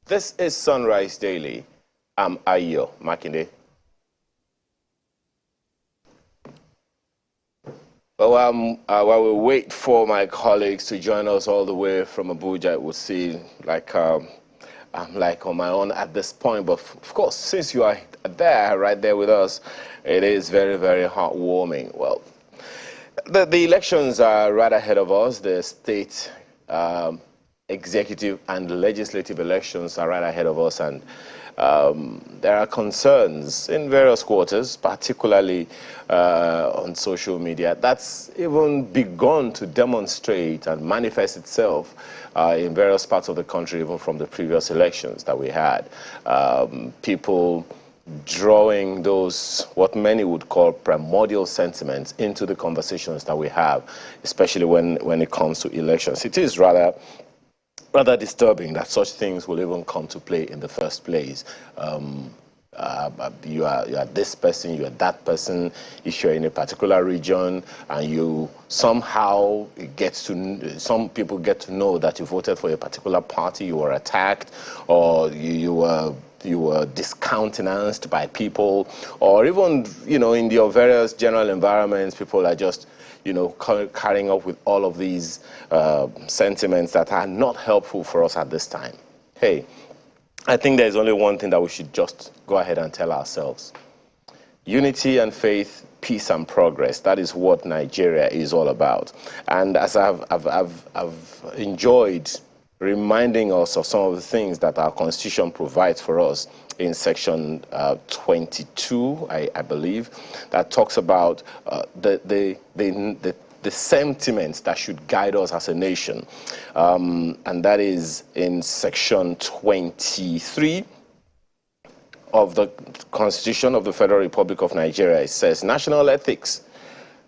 This is Sunrise Daily. I'm Ayo Makinde. Well, while we wait for my colleagues to join us all the way from Abuja, it would seem like I'm like on my own at this point. But of course, since you are there, right there with us, it is very, very heartwarming. Well, the elections are right ahead of us. The state executive and legislative elections are right ahead of us, and there are concerns in various quarters, particularly on social media, that's even begun to demonstrate and manifest itself in various parts of the country, even from the previous elections that we had. People drawing those, what many would call primordial sentiments, into the conversations that we have, especially when it comes to elections. It is rather disturbing that such things will even come to play in the first place. You are this person, you are that person. If you're in a particular region and you somehow some people get to know that you voted for a particular party, you were attacked, or you were discountenanced by people, or even, in your various general environments, people are just, carrying up with all of these sentiments that are not helpful for us at this time. Hey, I think there's only one thing that we should just go ahead and tell ourselves. Unity and faith, peace and progress. That is what Nigeria is all about. And as I've enjoyed reminding us of some of the things that our Constitution provides for us in Section 22, I believe, that talks about the sentiments that should guide us as a nation. And that is in Section 23 of the Constitution of the Federal Republic of Nigeria. It says, national ethics.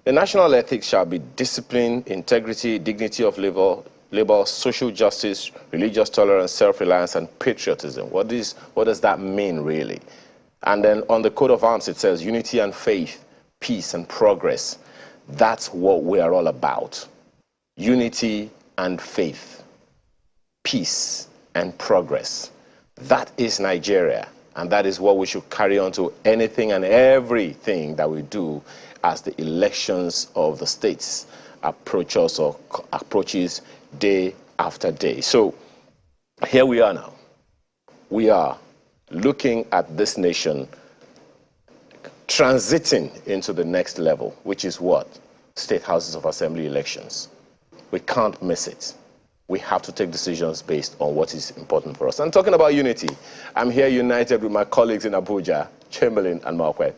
The national ethics shall be discipline, integrity, dignity of labor, social justice, religious tolerance, self-reliance, and patriotism. What does that mean, really? And then on the coat of arms, it says unity and faith, peace and progress. That's what we are all about. Unity and faith, peace and progress. That is Nigeria, and that is what we should carry on to anything and everything that we do as the elections of the states approaches day after day. So here we are now. We are looking at this nation transiting into the next level, which is what? State Houses of Assembly elections. We can't miss it. We have to take decisions based on what is important for us. And talking about unity, I'm here united with my colleagues in Abuja, Chamberlain and Malkwe.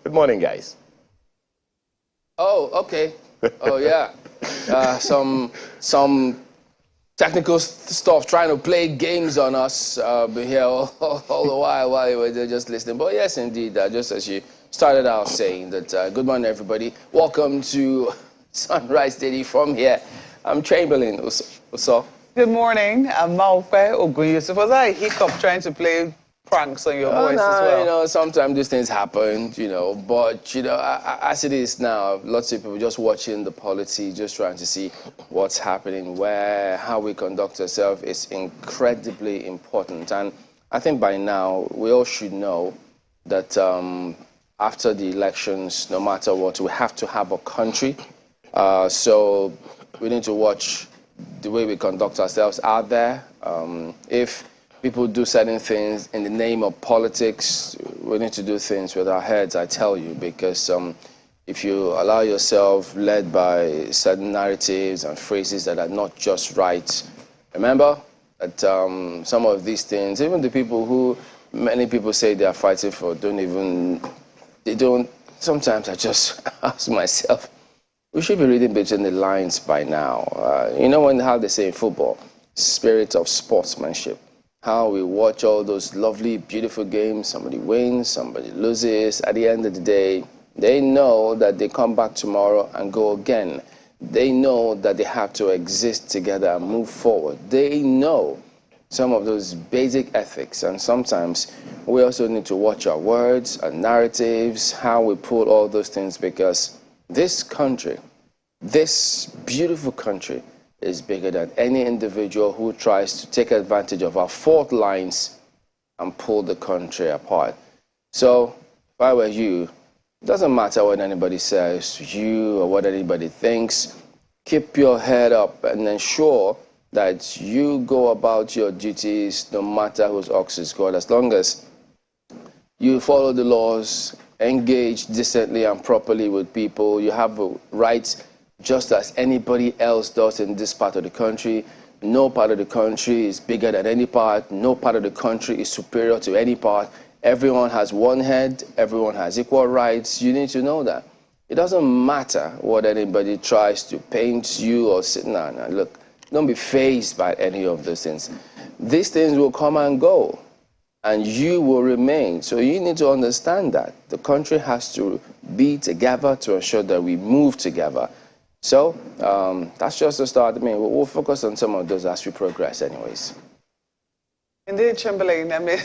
Good morning, guys. Oh, okay. Oh, yeah. Some technical stuff, trying to play games on us here all the while you were just listening. But yes, indeed, just as you started out saying that, good morning, everybody. Welcome to Sunrise Daily from here. I'm Chamberlain. What's up? Good morning. I'm Malkwe Ogunyusuf. Was I a hiccup trying to play pranks on your voice as well? Sometimes these things happen, but, as it is now, lots of people just watching the polity, just trying to see what's happening, how we conduct ourselves is incredibly important. And I think by now, we all should know that after the elections, no matter what, we have to have a country. So we need to watch the way we conduct ourselves out there. If people do certain things in the name of politics, we need to do things with our heads, I tell you, because if you allow yourself led by certain narratives and phrases that are not just right, remember that some of these things, even the people who many people say they are fighting for, sometimes I just ask myself, we should be reading between the lines by now. How they say in football, spirit of sportsmanship. How we watch all those lovely, beautiful games. Somebody wins, somebody loses. At the end of the day, they know that they come back tomorrow and go again. They know that they have to exist together and move forward. They know some of those basic ethics. And sometimes we also need to watch our words, our narratives, how we put all those things, because this country, this beautiful country, is bigger than any individual who tries to take advantage of our fault lines and pull the country apart. So, if I were you, it doesn't matter what anybody says to you or what anybody thinks. Keep your head up and ensure that you go about your duties no matter whose ox is God. As long as you follow the laws, engage decently and properly with people, you have rights just as anybody else does in this part of the country. No part of the country is bigger than any part. No part of the country is superior to any part. Everyone has one head. Everyone has equal rights. You need to know that. It doesn't matter what anybody tries to paint you or sit down. Look, don't be fazed by any of those things. These things will come and go, and you will remain. So you need to understand that. The country has to be together to ensure that we move together. So that's just the start. I mean, we'll focus on some of those as we progress anyways. Indeed, Chamberlain, I mean,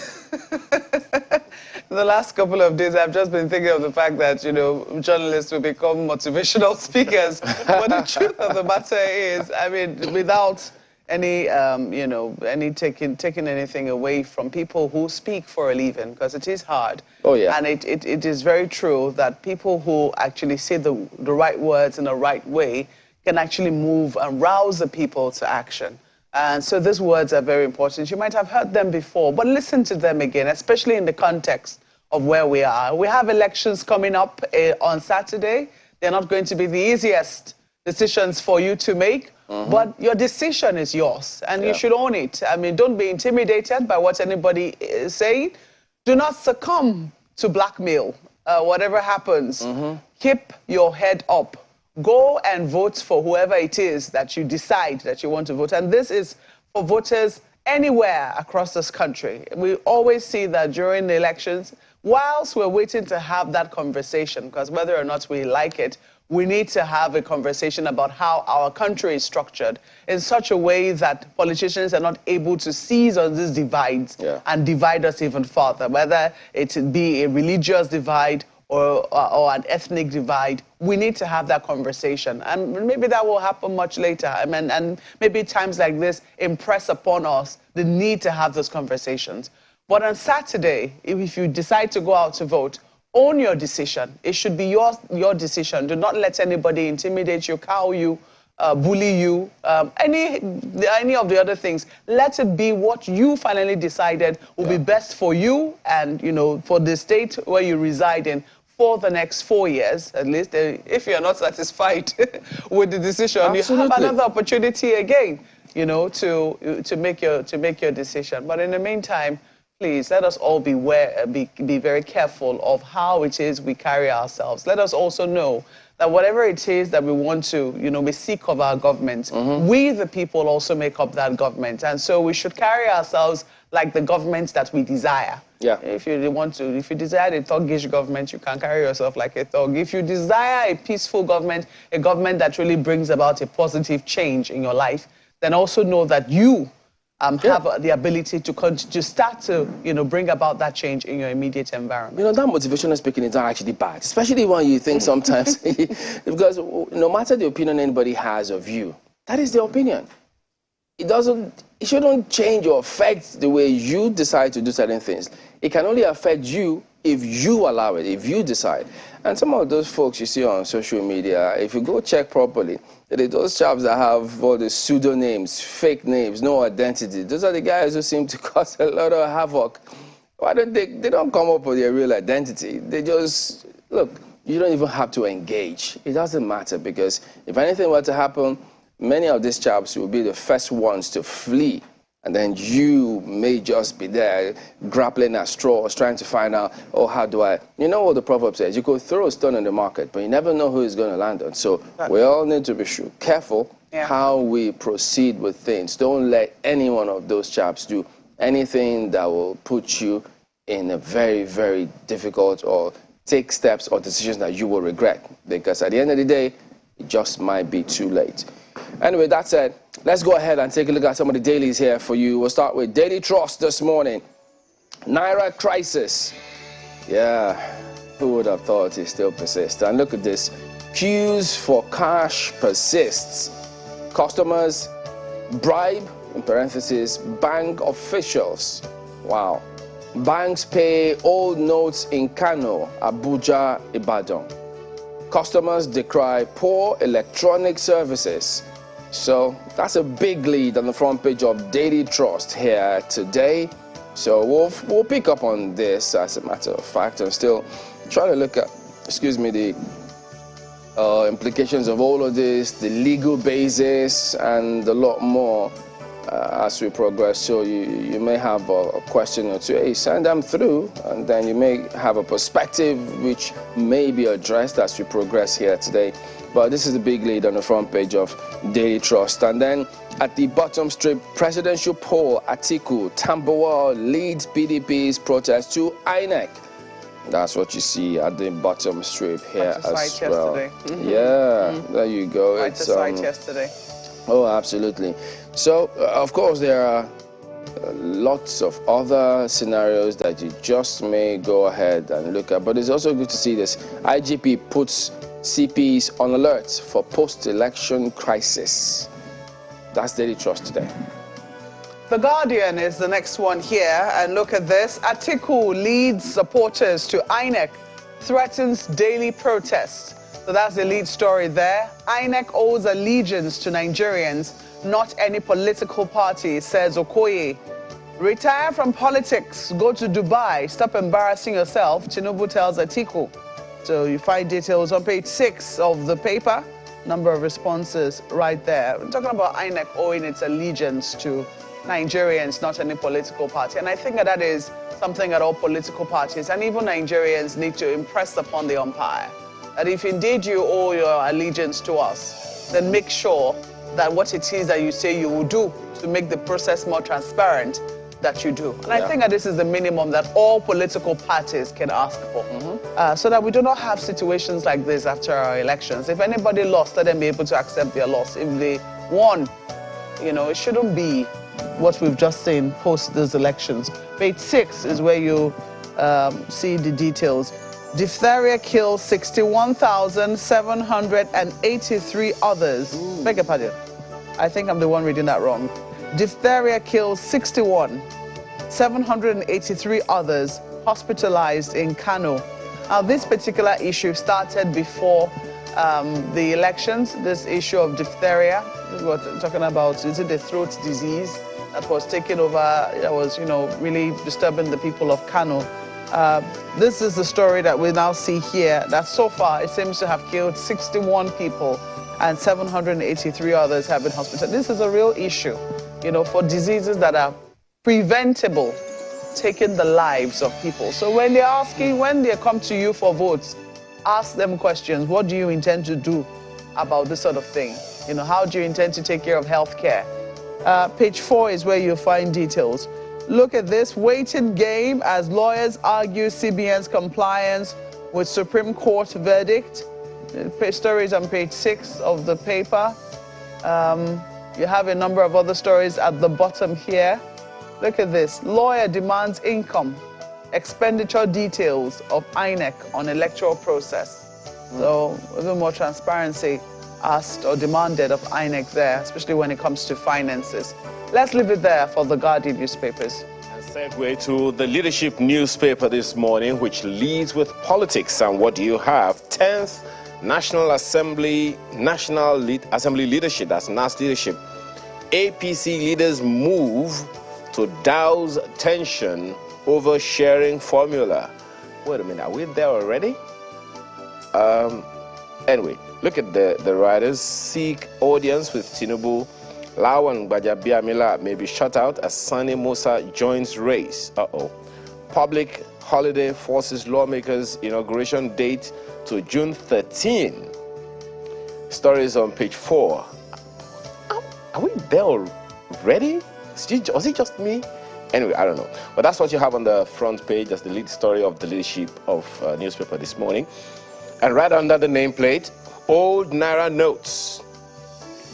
the last couple of days, I've just been thinking of the fact that, you know, journalists will become motivational speakers. But the truth of the matter is, I mean, without any, you know, taking anything away from people who speak for a living, because it is hard. Oh, yeah. And it is very true that people who actually say the right words in the right way can actually move and rouse the people to action. And so these words are very important. You might have heard them before, but listen to them again, especially in the context of where we are. We have elections coming up on Saturday. They're not going to be the easiest decisions for you to make, but your decision is yours, and you should own it. I mean, don't be intimidated by what anybody is saying. Do not succumb to blackmail. Whatever happens, keep your head up. Go and vote for whoever it is that you decide that you want to vote. And this is for voters anywhere across this country. We always see that during the elections, whilst we're waiting to have that conversation, because whether or not we like it, we need to have a conversation about how our country is structured in such a way that politicians are not able to seize on these divides and divide us even further, whether it be a religious divide or an ethnic divide. We need to have that conversation. And maybe that will happen much later. I mean, and maybe times like this impress upon us the need to have those conversations. But on Saturday, if you decide to go out to vote, own your decision. It should be your decision. Do not let anybody intimidate you, cow you, bully you, any of the other things. Let it be what you finally decided will be best for you and, you know, for the state where you reside in for the next 4 years, at least. If you're not satisfied with the decision, you have another opportunity again, you know, to make your decision. But in the meantime, please, let us all be very careful of how it is we carry ourselves. Let us also know that whatever it is that we want to, you know, we seek of our government, we the people also make up that government. And so we should carry ourselves like the government that we desire. Yeah. If you desire a thuggish government, you can carry yourself like a thug. If you desire a peaceful government, a government that really brings about a positive change in your life, then also know that you have the ability to start to, you know, bring about that change in your immediate environment. You know, that motivational speaking is not actually bad, especially when you think sometimes, because no matter the opinion anybody has of you, that is their opinion. It shouldn't change or affect the way you decide to do certain things. It can only affect you if you allow it, if you decide. And some of those folks you see on social media, if you go check properly, those chaps that have all the pseudonames, fake names, no identity, those are the guys who seem to cause a lot of havoc. Why don't they don't come up with their real identity. They just, look, you don't even have to engage. It doesn't matter, because if anything were to happen, many of these chaps will be the first ones to flee. And then you may just be there grappling at straws, trying to find out, oh, how do I... You know what the proverb says, you could throw a stone in the market, but you never know who is going to land on. So we all need to be careful how we proceed with things. Don't let any one of those chaps do anything that will put you in a very, very difficult or take steps or decisions that you will regret. Because at the end of the day, it just might be too late. Anyway, that said, let's go ahead and take a look at some of the dailies here for you. We'll start with Daily Trust this morning. Naira crisis. Yeah, who would have thought it still persists? And look at this. Queues for cash persists. Customers bribe, in parentheses, bank officials. Wow. Banks pay old notes in Kano, Abuja, Ibadan. Customers decry poor electronic services. So that's a big lead on the front page of Daily Trust here today. So we'll pick up on this as a matter of fact and still try to look at, the implications of all of this, the legal basis, and a lot more as we progress. So you may have a question or two. Hey, send them through, and then you may have a perspective which may be addressed as we progress here today. But this is the big lead on the front page of Daily Trust. And then at the bottom strip, presidential poll, Atiku, Tambuwal leads PDP's protest to INEC. That's what you see at the bottom strip here as well. Yesterday. Yeah, there you go. Quite a sight yesterday. Oh, absolutely. So, of course, there are lots of other scenarios that you just may go ahead and look at. But it's also good to see this. IGP puts CPs on alert for post-election crisis. That's Daily Trust today. The Guardian is the next one here, and look at this. Atiku leads supporters to INEC, threatens daily protests. So that's the lead story there. INEC owes allegiance to Nigerians, not any political party, says Okoye. Retire from politics, go to Dubai, stop embarrassing yourself, Tinubu tells Atiku. So you find details on page 6 of the paper. Number of responses right there. We're talking about INEC owing its allegiance to Nigerians, not any political party. And I think that is something that all political parties and even Nigerians need to impress upon the umpire. That if indeed you owe your allegiance to us, then make sure that what it is that you say you will do to make the process more transparent, that you do. And I think that this is the minimum that all political parties can ask for. So that we do not have situations like this after our elections. If anybody lost, let them be able to accept their loss. If they won, it shouldn't be what we've just seen post those elections. Page 6 is where you see the details. Diphtheria kills 61,783 others. Beg your pardon. I think I'm the one reading that wrong. Diphtheria kills 61,783 others hospitalized in Kano. Now, this particular issue started before the elections. This issue of diphtheria, what we're talking about, is it the throat disease that was taking over, that was, really disturbing the people of Kano. This is the story that we now see here, that so far it seems to have killed 61 people and 783 others have been hospitalized. This is a real issue, for diseases that are preventable, taking the lives of people. So when they're asking, when they come to you for votes, ask them questions. What do you intend to do about this sort of thing? How do you intend to take care of healthcare? Page 4 is where you'll find details. Look at this waiting game as lawyers argue CBN's compliance with Supreme Court verdict. The story is on page 6 of the paper. You have a number of other stories at the bottom here. Look at this. Lawyer demands income, expenditure details of INEC on electoral process. So a little more transparency asked or demanded of INEC there, especially when it comes to finances. Let's leave it there for the Guardian newspapers. And segue to the Leadership newspaper this morning, which leads with politics. And what do you have? 10th National Assembly leadership, that's NAS leadership. APC leaders move to douse tension over sharing formula. Wait a minute, are we there already? Anyway, look at the riders. Seek audience with Tinubu. Lawan Gbajabiamila may be shut out as Sani Musa joins race. Public holiday forces lawmakers' inauguration date to June 13. Stories on page 4. Are we there already? Was it just me? Anyway, I don't know. But that's what you have on the front page. That's the lead story of the Leadership of newspaper this morning. And right under the nameplate, old Naira notes.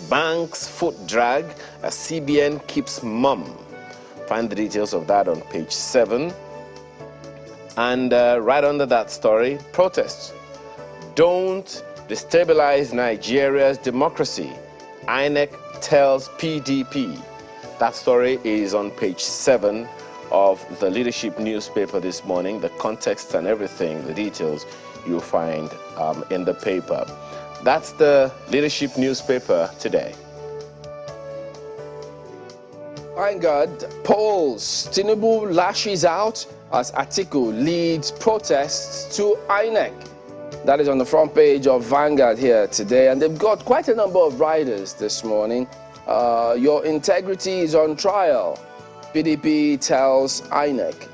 Banks foot drag as CBN keeps mum. Find the details of that on page 7. And right under that story, protests. Don't destabilize Nigeria's democracy. INEC tells PDP. That story is on page 7 of the Leadership newspaper this morning. The context and everything, the details, you'll find in the paper. That's the Leadership newspaper today. Vanguard polls. Tinubu lashes out as Atiku leads protests to INEC. That is on the front page of Vanguard here today. And they've got quite a number of riders this morning. Your integrity is on trial, PDP tells INEC.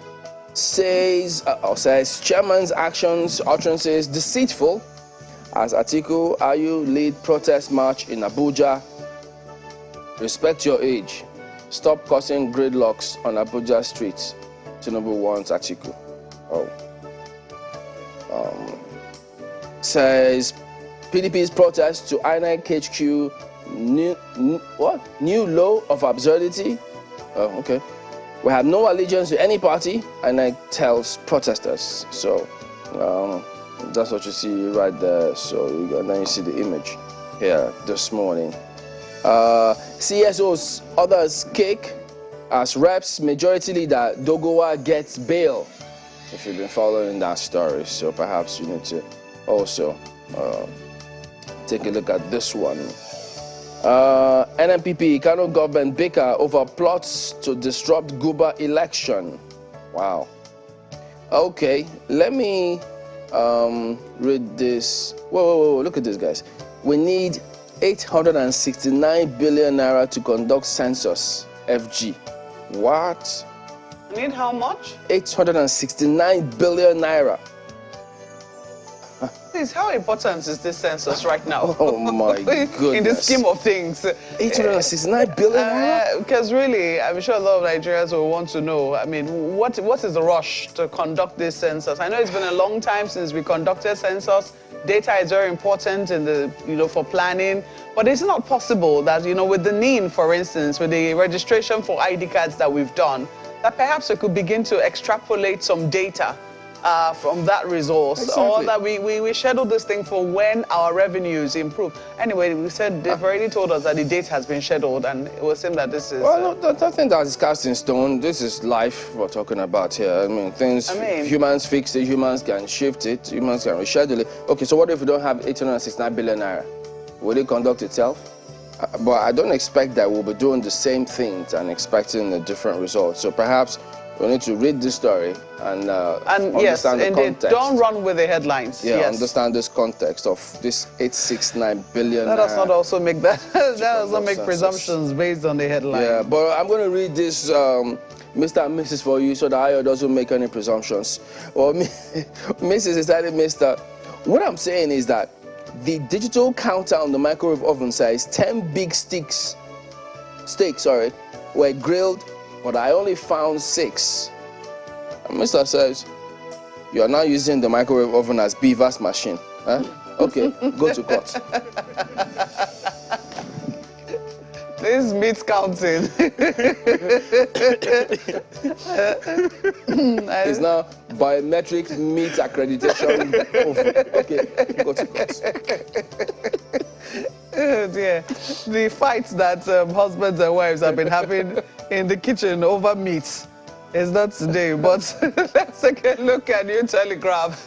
Says chairman's actions, utterances deceitful as Atiku Ayu lead protest march in Abuja. Respect your age. Stop causing gridlocks on Abuja streets. Tinubu wants Atiku. Says PDP's protest to INEC HQ new low of absurdity. Okay. We have no allegiance to any party, INEC tells protesters. So that's what you see right there. So and then you see the image here this morning. CSOs, others kick as reps majority leader Dogowa gets bail. If you've been following that story, so perhaps you need to also take a look at this one. NNPP, Kano government bicker over plots to disrupt Guba election. Wow. Okay, let me read this. Whoa, look at this, guys. We need 869 billion naira to conduct census, FG. What? You need how much? 869 billion naira. Please, how important is this census right now? Oh my goodness. In the scheme of things. 869 billion naira? Because really, I'm sure a lot of Nigerians will want to know, I mean, what is the rush to conduct this census? I know it's been a long time since we conducted census. Data is very important in the, for planning, but it's not possible that, with the NIN, for instance, with the registration for ID cards that we've done, that perhaps we could begin to extrapolate some data from that resource, exactly. Or that we schedule this thing for when our revenues improve. Anyway, we said they've already told us that the date has been scheduled, and it was seem that this is... Well, nothing that is cast in stone. This is life we're talking about here. I mean, humans fix it, humans can shift it, humans can reschedule it. Okay, so what if we don't have 869 billion naira? Will it conduct itself? But I don't expect that we'll be doing the same things and expecting a different result. So perhaps we need to read this story and understand the context. Don't run with the headlines. Yeah, understand this context of this 869 billion. Let us not also make that. Let us not make presumptions based on the headline. Yeah, but I'm going to read this, Mr. and Mrs. for you, so that I doesn't make any presumptions. Or Mrs. decided, Mr. What I'm saying is that the digital counter on the microwave oven says 10 big steaks were grilled, but I only found 6. And Mr. says, you are now using the microwave oven as Beaver's machine. Huh? Okay, go to court. This meat counting. It's now biometric meat accreditation oven. Okay, go to court. Oh dear. The fights that husbands and wives have been having in the kitchen over meat is not today, but let's take a look at New Telegraph.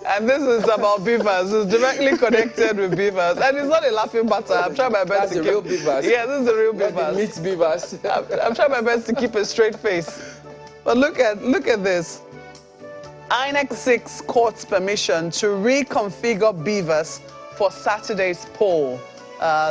And this is about beavers. It's directly connected with beavers. And it's not a laughing matter. I'm trying my best to keep... That's the real beavers? Yeah, this is the real beavers. Meat beavers. I'm trying my best to keep a straight face. But look at this. INEC seeks court's permission to reconfigure beavers for Saturday's poll.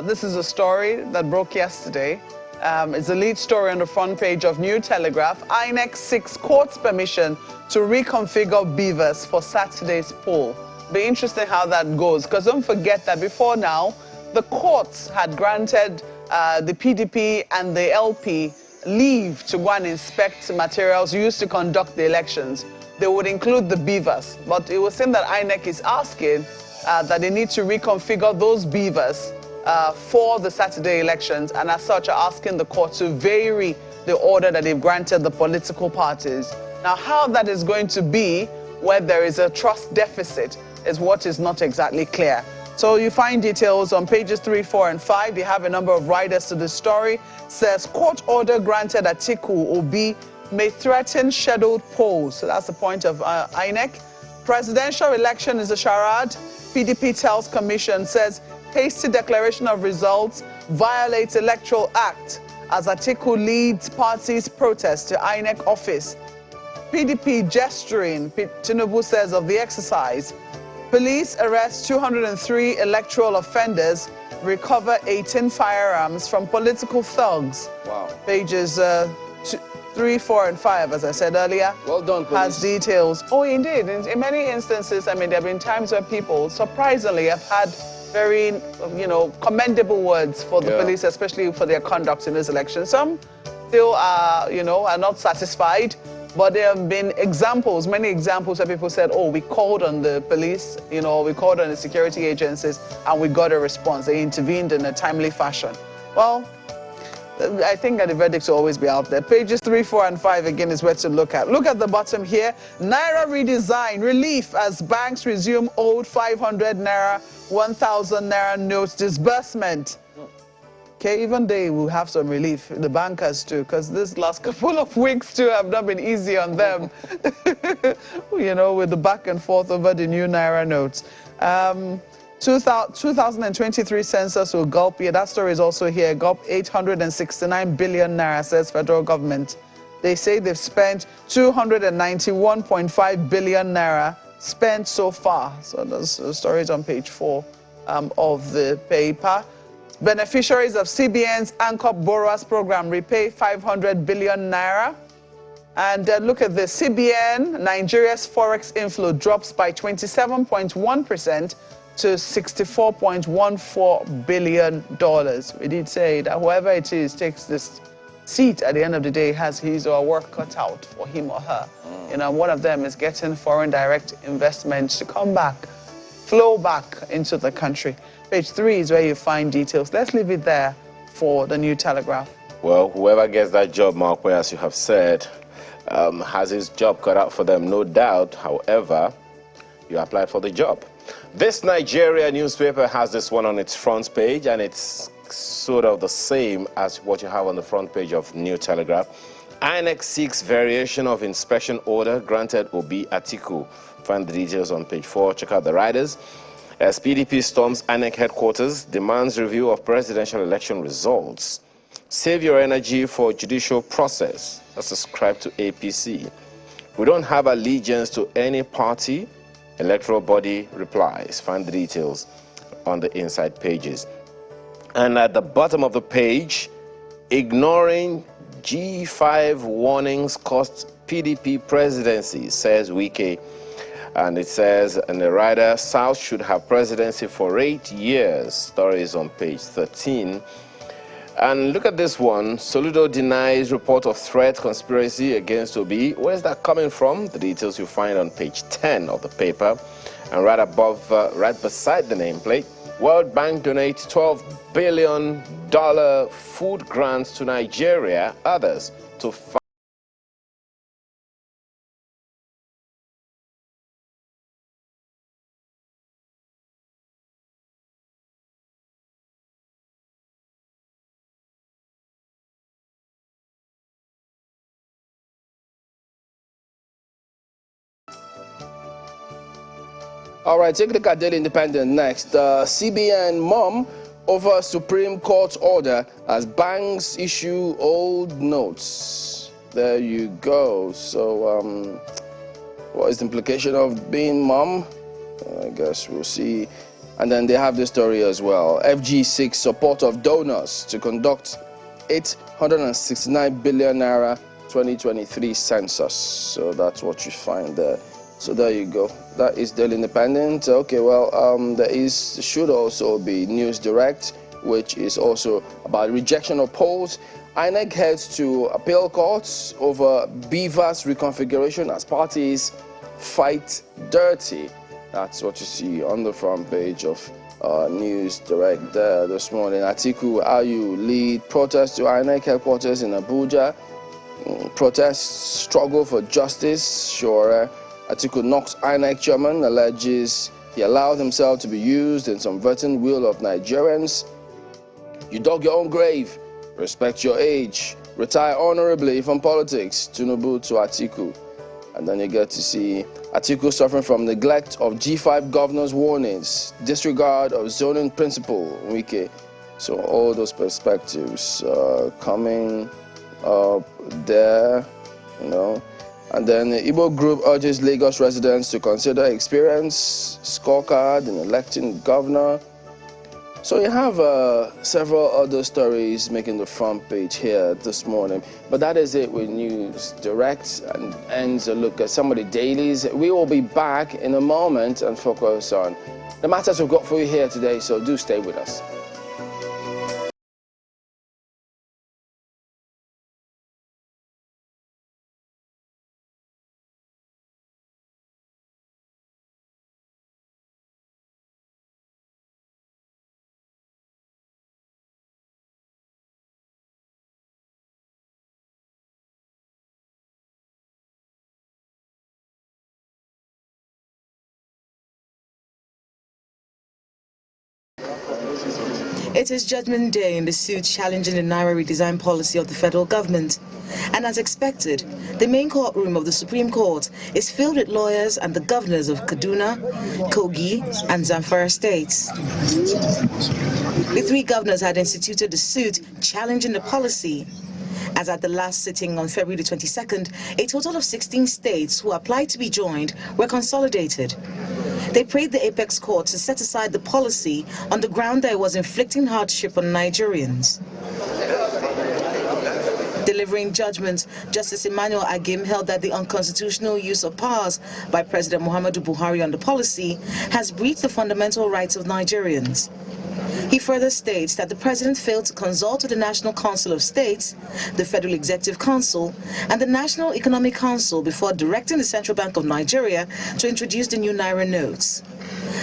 This is a story that broke yesterday. It's a lead story on the front page of New Telegraph. INEC seeks court's permission to reconfigure beavers for Saturday's poll. Be interesting how that goes, because don't forget that before now, the courts had granted the PDP and the LP leave to go and inspect materials used to conduct the elections. They would include the beavers, but it would seem that INEC is asking that they need to reconfigure those beavers for the Saturday elections, and as such are asking the court to vary the order that they've granted the political parties. Now, how that is going to be, where there is a trust deficit, is what is not exactly clear. So you find details on pages 3, 4, and 5. They have a number of riders to the story. Says court order granted Atiku Obi may threaten scheduled polls. So that's the point of INEC. Presidential election is a charade. PDP tells commission, says hasty declaration of results violates Electoral Act as Atiku leads party's protest to INEC office. PDP gesturing, Tinubu says, of the exercise. Police arrest 203 electoral offenders, recover 18 firearms from political thugs. Wow. Pages 3, 4, and 5, as I said earlier. Well done, police. Has details. Oh, indeed. In many instances, I mean, there have been times where people, surprisingly, have had very, commendable words for the police, especially for their conduct in this election. Some still are, are not satisfied. But there have been examples, many examples where people said, oh, we called on the police, we called on the security agencies, and we got a response. They intervened in a timely fashion. Well, I think that the verdicts will always be out there. Pages 3, 4, and 5, again, is where to look at. Look at the bottom here. Naira redesign, relief as banks resume old 500 Naira, 1,000 Naira notes disbursement. Okay, even they will have some relief, the bankers too, because this last couple of weeks too have not been easy on them, with the back and forth over the new Naira notes. 2023 census will gulp here. That story is also here. Gulp 869 billion Naira, says federal government. They say they've spent 291.5 billion Naira spent so far. So the story is on page 4 of the paper. Beneficiaries of CBN's Anchor Borrowers Program repay 500 billion Naira. And look at this. CBN, Nigeria's forex inflow drops by 27.1% to $64.14 billion. We did say that whoever it is takes this seat at the end of the day has his or her work cut out for him or her. One of them is getting foreign direct investments to come back, flow back into the country. Page 3 is where you find details. Let's leave it there for the New Telegraph. Well, whoever gets that job, Mark, as you have said, has his job cut out for them, no doubt. However, you applied for the job. This Nigeria newspaper has this one on its front page, and it's sort of the same as what you have on the front page of New Telegraph. INEC seeks variation of inspection order granted Obi Atiku. Find the details on page 4. Check out the riders. As PDP storms INEC headquarters, demands review of presidential election results. Save your energy for judicial process. That's ascribed to APC. We don't have allegiance to any party. Electoral body replies. Find the details on the inside pages. And at the bottom of the page, ignoring G5 warnings cost PDP presidency, says Wike. And it says, and the rider, South should have presidency for 8 years. Story is on page 13. And look at this one. Soludo denies report of threat conspiracy against Obi. Where's that coming from? The details you find on page 10 of the paper. And right above, right beside the nameplate, World Bank donates $12 billion food grants to Nigeria, others to fight. All right, take a look at Daily Independent next. CBN mom over Supreme Court order as banks issue old notes. There you go. So, what is the implication of being mom? I guess we'll see. And then they have this story as well. FG seeks support of donors to conduct 869 billion Naira 2023 census. So that's what you find there. So there you go. That is Daily Independent. Okay, well, should also be News Direct, which is also about rejection of polls. INEC heads to appeal courts over Beaver's reconfiguration as parties fight dirty. That's what you see on the front page of News Direct there this morning. Atiku Ayu lead protest to INEC headquarters in Abuja. Protests struggle for justice. Sure. Atiku knocks INEC chairman, alleges He allowed himself to be used in subverting will of Nigerians. You dug your own grave. Respect your age. Retire honorably from politics. Tinubu to Atiku. And then you get to see Atiku suffering from neglect of G5 governor's warnings, disregard of zoning principle, Wike. So all those perspectives coming up there, you know. And then the Igbo group urges Lagos residents to consider experience, scorecard in electing governor. So you have several other stories making the front page here this morning. But that is it with News Direct, and ends a look at some of the dailies. We will be back in a moment and focus on the matters we've got for you here today, so do stay with us. It is Judgment Day in the suit challenging the Naira redesign policy of the federal government. And as expected, the main courtroom of the Supreme Court is filled with lawyers and the governors of Kaduna, Kogi, and Zamfara states. The three governors had instituted the suit challenging the policy. As at the last sitting on February the 22nd, a total of 16 states who applied to be joined were consolidated. They prayed the apex court to set aside the policy on the ground that it was inflicting hardship on Nigerians. Delivering judgment, Justice Emmanuel Agim held that the unconstitutional use of powers by President Muhammadu Buhari on the policy has breached the fundamental rights of Nigerians. He further states that the president failed to consult with the National Council of States, the Federal Executive Council, and the National Economic Council before directing the Central Bank of Nigeria to introduce the new Naira notes.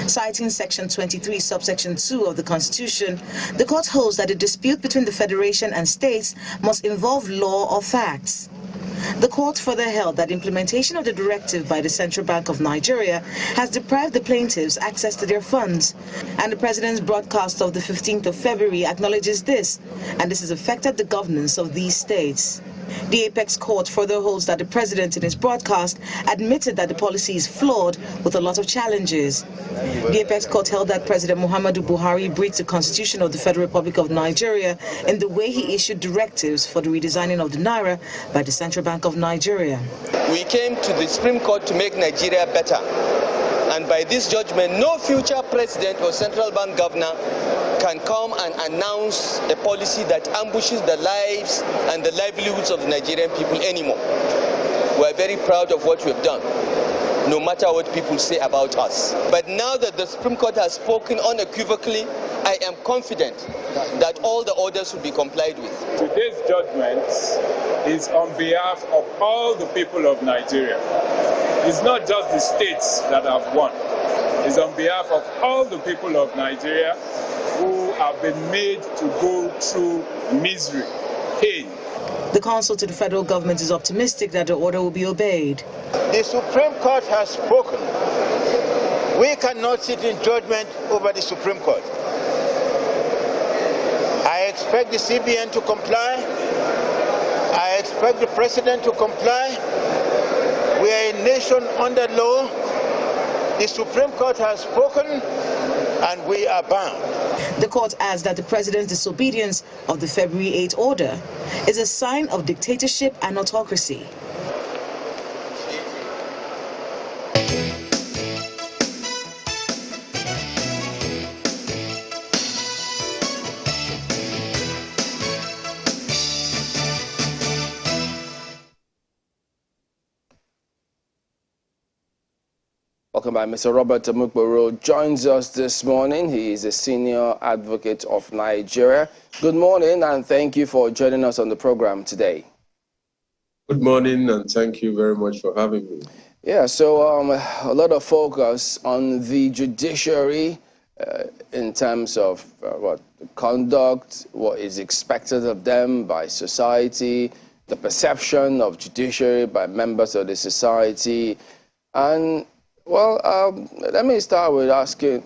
Citing Section 23, subsection 2 of the Constitution, the court holds that a dispute between the Federation and states must involve law or facts. The court further held that implementation of the directive by the Central Bank of Nigeria has deprived the plaintiffs access to their funds, and the president's broadcast of the 15th of February acknowledges this, and this has affected the governance of these states. The apex court further holds that the president in his broadcast admitted that the policy is flawed with a lot of challenges. The apex court held that President Muhammadu Buhari breached the Constitution of the Federal Republic of Nigeria in the way he issued directives for the redesigning of the Naira by the Central Bank of Nigeria. We came to the Supreme Court to make Nigeria better. And by this judgment, no future president or central bank governor can come and announce a policy that ambushes the lives and the livelihoods of the Nigerian people anymore. We are very proud of what we have done, no matter what people say about us. But now that the Supreme Court has spoken unequivocally, I am confident that all the orders will be complied with. Today's judgment is on behalf of all the people of Nigeria. It's not just the states that have won. It's on behalf of all the people of Nigeria who have been made to go through misery, pain. The counsel to the federal government is optimistic that the order will be obeyed. The Supreme Court has spoken. We cannot sit in judgment over the Supreme Court. I expect the CBN to comply. I expect the President to comply. We are a nation under law. The Supreme Court has spoken, and we are bound. The court adds that the president's disobedience of the February 8 order is a sign of dictatorship and autocracy. Welcome back. Mr. Robert Amukboro joins us this morning. He is a senior advocate of Nigeria. Good morning, and thank you for joining us on the program today. Good morning, and thank you very much for having me. Yeah, so a lot of focus on the judiciary in terms of what conduct, what is expected of them by society, the perception of judiciary by members of the society, and Well, let me start with asking,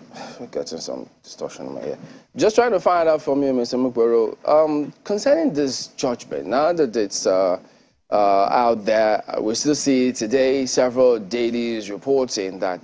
getting some distortion in my ear. Just trying to find out from you, Mr. Mukbero, concerning this judgment, now that it's out there, we still see today several dailies reporting that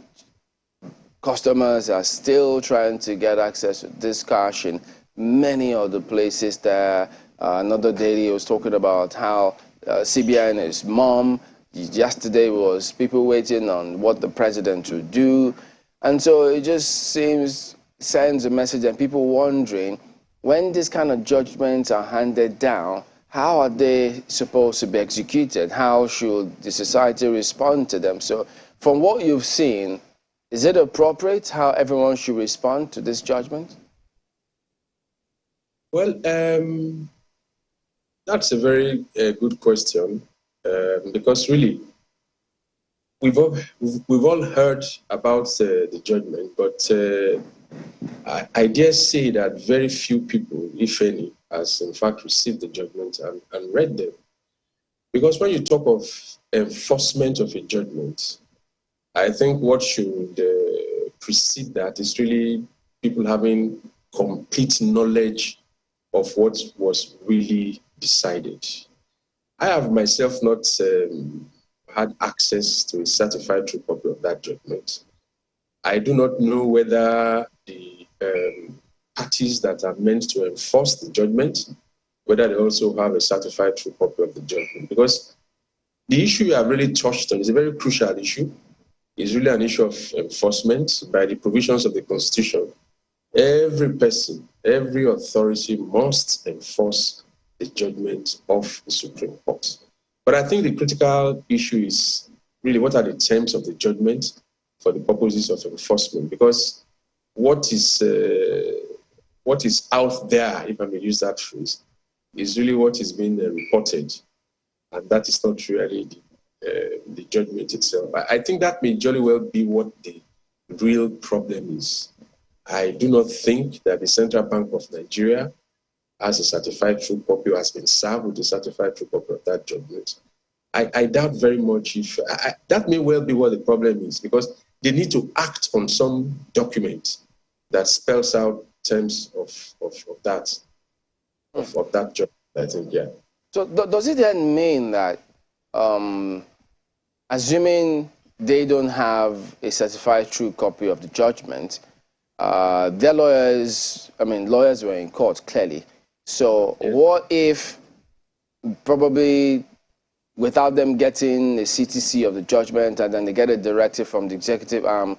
customers are still trying to get access to this cash in many of the places there. Another daily was talking about how CBN is mum. Yesterday was people waiting on what the president would do. And so it just sends a message and people wondering, when these kind of judgments are handed down, how are they supposed to be executed? How should the society respond to them? So from what you've seen, is it appropriate how everyone should respond to this judgment? Well, that's a very good question, because really, we've all heard about the judgment, but I dare say that very few people, if any, has in fact received the judgment and read them. Because when you talk of enforcement of a judgment, I think what should precede that is really people having complete knowledge of what was really decided. I have myself not had access to a certified true copy of that judgment. I do not know whether the parties that are meant to enforce the judgment, whether they also have a certified true copy of the judgment. Because the issue you have really touched on is a very crucial issue. It's really an issue of enforcement by the provisions of the Constitution. Every person, every authority must enforce the judgment of the Supreme Court. But I think the critical issue is really what are the terms of the judgment for the purposes of enforcement, because what is out there, if I may use that phrase, is really what is being reported, and that is not really the judgment itself. I think that may jolly well be what the real problem is. I do not think that the Central Bank of Nigeria has a certified true copy or has been served with a certified true copy of that judgment. I doubt very much if that may well be what the problem is, because they need to act on some document that spells out terms of that judgment, I think, yeah. So does it then mean that, assuming they don't have a certified true copy of the judgment, their lawyers were in court, clearly. So yeah. What if, probably without them getting a CTC of the judgment, and then they get a directive from the executive arm,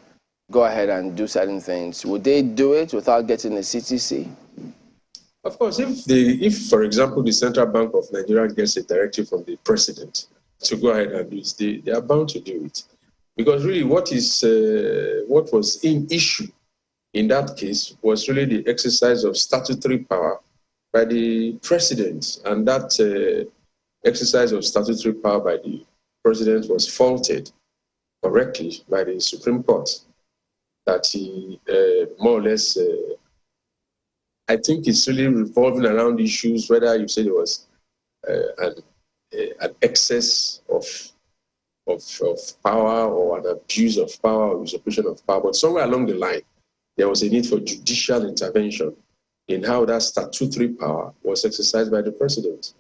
go ahead and do certain things, would they do it without getting a CTC? Of course, if for example, the Central Bank of Nigeria gets a directive from the president to go ahead and do it, they are bound to do it. Because really what was in issue in that case was really the exercise of statutory power by the president, and that exercise of statutory power by the president was faulted correctly by the Supreme Court, that he more or less, I think it's really revolving around issues, whether you say there was an excess of power or an abuse of power or usurpation of power, but somewhere along the line, there was a need for judicial intervention in how that statutory power was exercised by the president.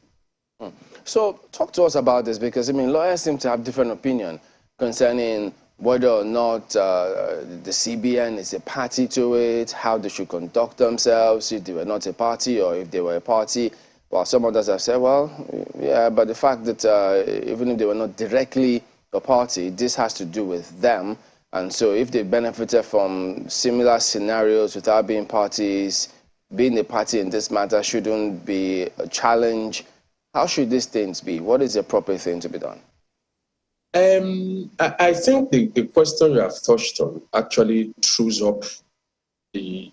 So talk to us about this, because lawyers seem to have different opinion concerning whether or not the CBN is a party to it, how they should conduct themselves, if they were not a party or if they were a party. While some others have said, well, yeah, but the fact that even if they were not directly a party, this has to do with them. And so if they benefited from similar scenarios without being parties, being a party in this matter shouldn't be a challenge. How should these things be? What is the appropriate thing to be done? I think the question you have touched on actually throws up the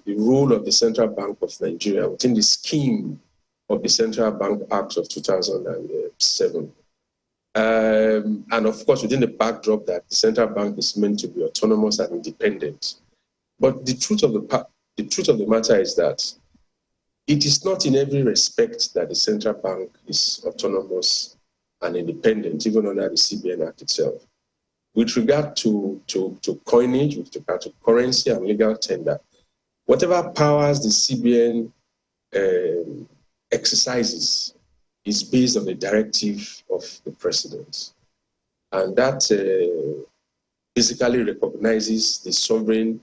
role of the Central Bank of Nigeria within the scheme of the Central Bank Act of 2007. And of course, within the backdrop that the Central Bank is meant to be autonomous and independent. But the truth of the matter is that it is not in every respect that the Central Bank is autonomous and independent, even under the CBN Act itself. with regard to coinage, with regard to currency and legal tender, whatever powers the CBN exercises is based on the directive of the president. And that basically recognizes the sovereign,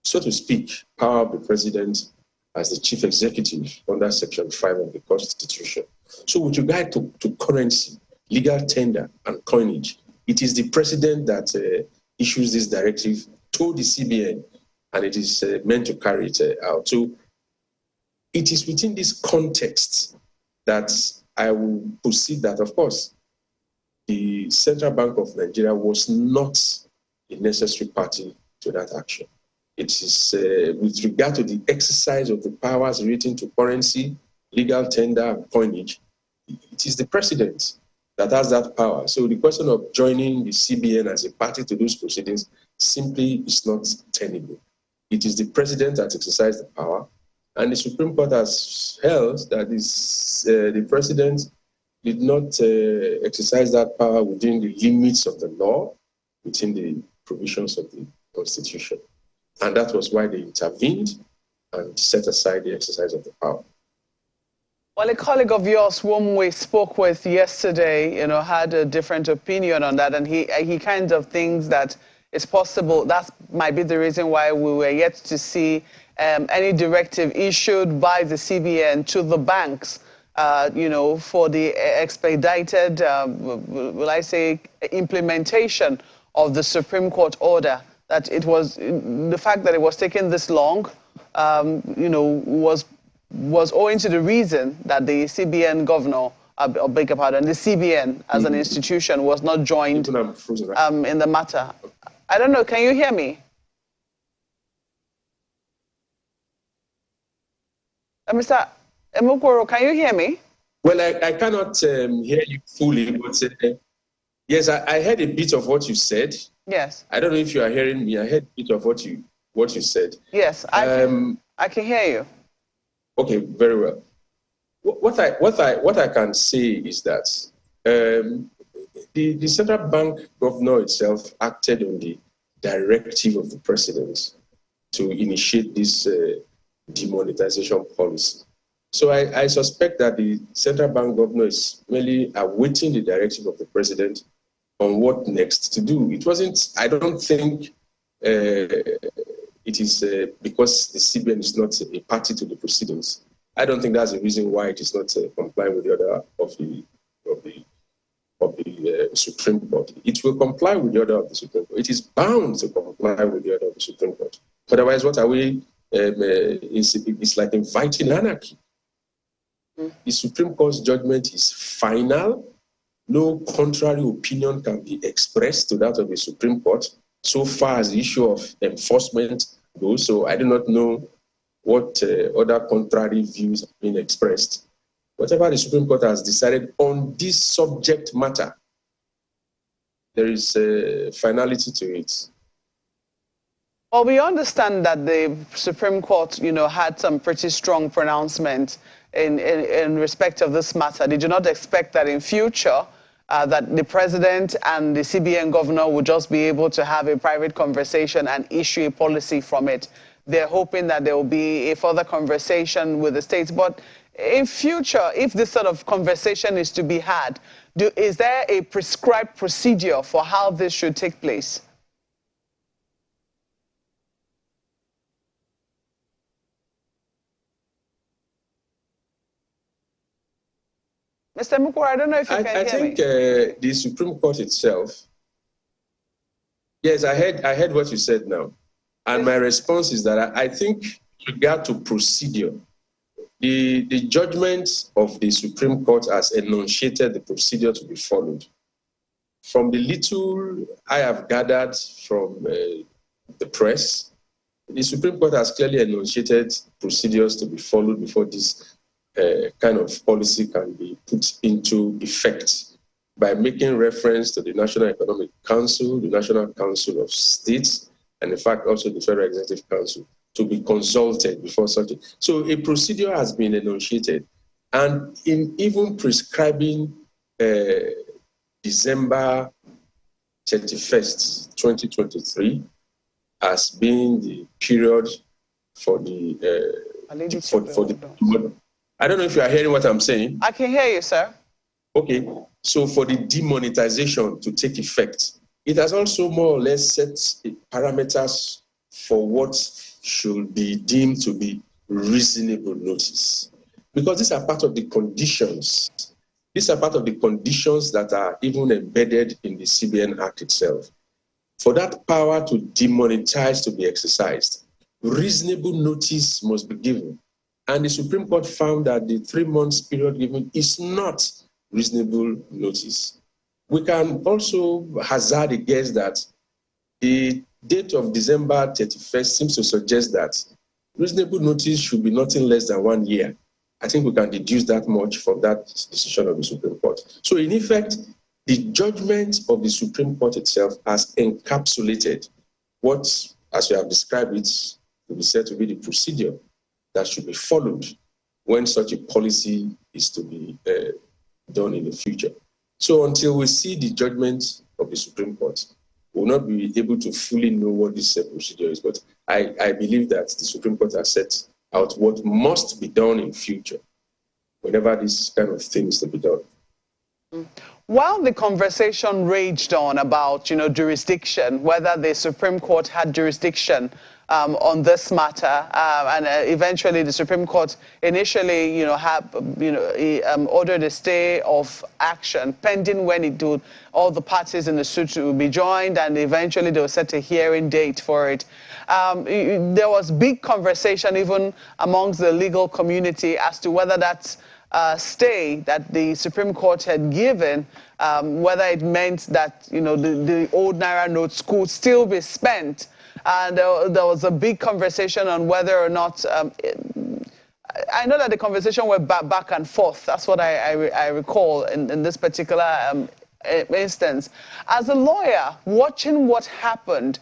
so to speak, power of the president as the chief executive under Section 5 of the Constitution. So with regard to currency, legal tender, and coinage, it is the president that issues this directive to the CBN, and it is meant to carry it out. So it is within this context that I will proceed that, of course, the Central Bank of Nigeria was not a necessary party to that action. It is with regard to the exercise of the powers relating to currency, legal tender, and coinage, it is the president that has that power. So the question of joining the CBN as a party to those proceedings simply is not tenable. It is the president that exercises the power, and the Supreme Court has held that the president did not exercise that power within the limits of the law, within the provisions of the Constitution. And that was why they intervened and set aside the exercise of the power. Well, a colleague of yours, whom we spoke with yesterday, had a different opinion on that, and he kind of thinks that it's possible that might be the reason why we were yet to see any directive issued by the CBN to the banks, for the expedited, will I say, implementation of the Supreme Court order. That it was the fact that it was taking this long, was owing to the reason that the CBN governor, or beg your pardon, the CBN as an institution was not joined in the matter. I don't know. Can you hear me? Mr. Emokoro, can you hear me? Well, I cannot hear you fully, but yes, I heard a bit of what you said. Yes. I don't know if you are hearing me. I heard a bit of what you said. Yes, I can hear you. Okay, very well. What I can say is that the central bank governor itself acted on the directive of the president to initiate this demonetization policy. So I suspect that the central bank governor is merely awaiting the directive of the president on what next to do. It wasn't, I don't think it is because the CBN is not a party to the proceedings. I don't think that's the reason why it is not complying with the order of the Supreme Court. It will comply with the order of the Supreme Court. It is bound to comply with the order of the Supreme Court. Otherwise, what are we? It's like inviting anarchy. The Supreme Court's judgment is final. No contrary opinion can be expressed to that of the Supreme Court so far as the issue of enforcement goes. So I do not know what other contrary views have been expressed. Whatever the Supreme Court has decided on this subject matter, there is a finality to it. Well, we understand that the Supreme Court, had some pretty strong pronouncements in respect of this matter. Did you not expect that in future that the president and the CBN governor would just be able to have a private conversation and issue a policy from it? They're hoping that there will be a further conversation with the states. But in future, if this sort of conversation is to be had, is there a prescribed procedure for how this should take place? Mr. Mukuru, I don't know if you can hear me. I think the Supreme Court itself, yes, I heard what you said now. And my response is that I think with regard to procedure, the judgment of the Supreme Court has enunciated the procedure to be followed. From the little I have gathered from the press, the Supreme Court has clearly enunciated procedures to be followed before this kind of policy can be put into effect, by making reference to the National Economic Council, the National Council of States, and in fact also the Federal Executive Council, to be consulted before such a... So a procedure has been enunciated, and in even prescribing December 31st, 2023 as being the period for the I don't know if you are hearing what I'm saying. I can hear you, sir. Okay, so for the demonetization to take effect, it has also more or less set parameters for what should be deemed to be reasonable notice. Because these are part of the conditions. These are part of the conditions that are even embedded in the CBN Act itself. For that power to demonetize to be exercised, reasonable notice must be given. And the Supreme Court found that the 3 months period given is not reasonable notice. We can also hazard a guess that the date of December 31st seems to suggest that reasonable notice should be nothing less than 1 year. I think we can deduce that much from that decision of the Supreme Court. So in effect, the judgment of the Supreme Court itself has encapsulated what, as we have described it, will be said to be the procedure that should be followed when such a policy is to be done in the future. So until we see the judgment of the Supreme Court, we will not be able to fully know what this procedure is. But I believe that the Supreme Court has set out what must be done in future whenever this kind of thing is to be done. While the conversation raged on about, jurisdiction, whether the Supreme Court had jurisdiction on this matter, and eventually the Supreme Court initially, ordered a stay of action pending when it would, all the parties in the suit would be joined, and eventually they will set a hearing date for it. There was big conversation even amongst the legal community as to whether that's stay that the Supreme Court had given, whether it meant that the old Naira notes could still be spent. And there was a big conversation on whether or not, I know that the conversation went back and forth. That's what I recall in this particular instance. As a lawyer, watching what happened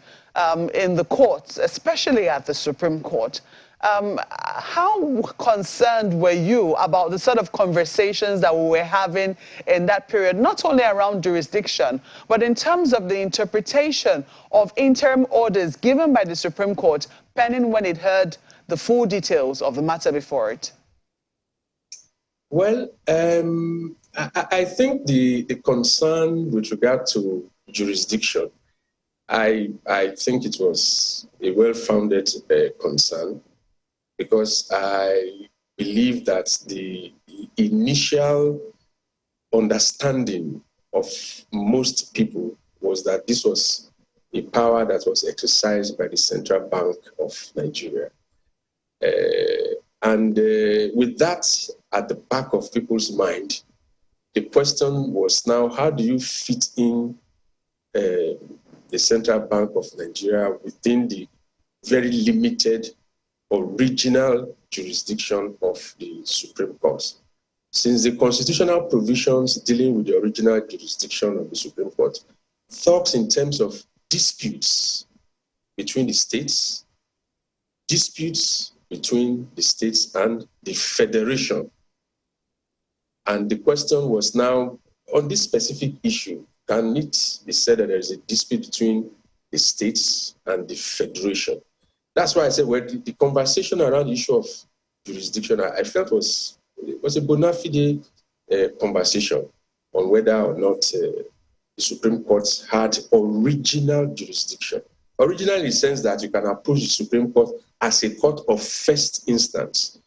in the courts, especially at the Supreme Court, how concerned were you about the sort of conversations that we were having in that period, not only around jurisdiction, but in terms of the interpretation of interim orders given by the Supreme Court, pending when it heard the full details of the matter before it? Well, I think the concern with regard to jurisdiction, I think it was a well-founded concern, because I believe that the initial understanding of most people was that this was a power that was exercised by the Central Bank of Nigeria. And with that at the back of people's mind, the question was now, how do you fit in the Central Bank of Nigeria within the very limited original jurisdiction of the Supreme Court? Since the constitutional provisions dealing with the original jurisdiction of the Supreme Court talks in terms of disputes between the states, disputes between the states and the federation. And the question was now, on this specific issue, can it be said that there is a dispute between the states and the federation? That's why I said, well, the conversation around the issue of jurisdiction, I felt was a bona fide conversation on whether or not the Supreme Court had original jurisdiction. Original in the sense that you can approach the Supreme Court as a court of first instance.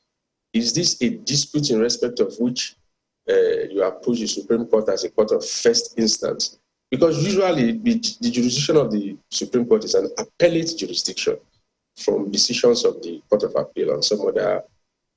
Is this a dispute in respect of which you approach the Supreme Court as a court of first instance? Because usually the jurisdiction of the Supreme Court is an appellate jurisdiction from decisions of the Court of Appeal and some other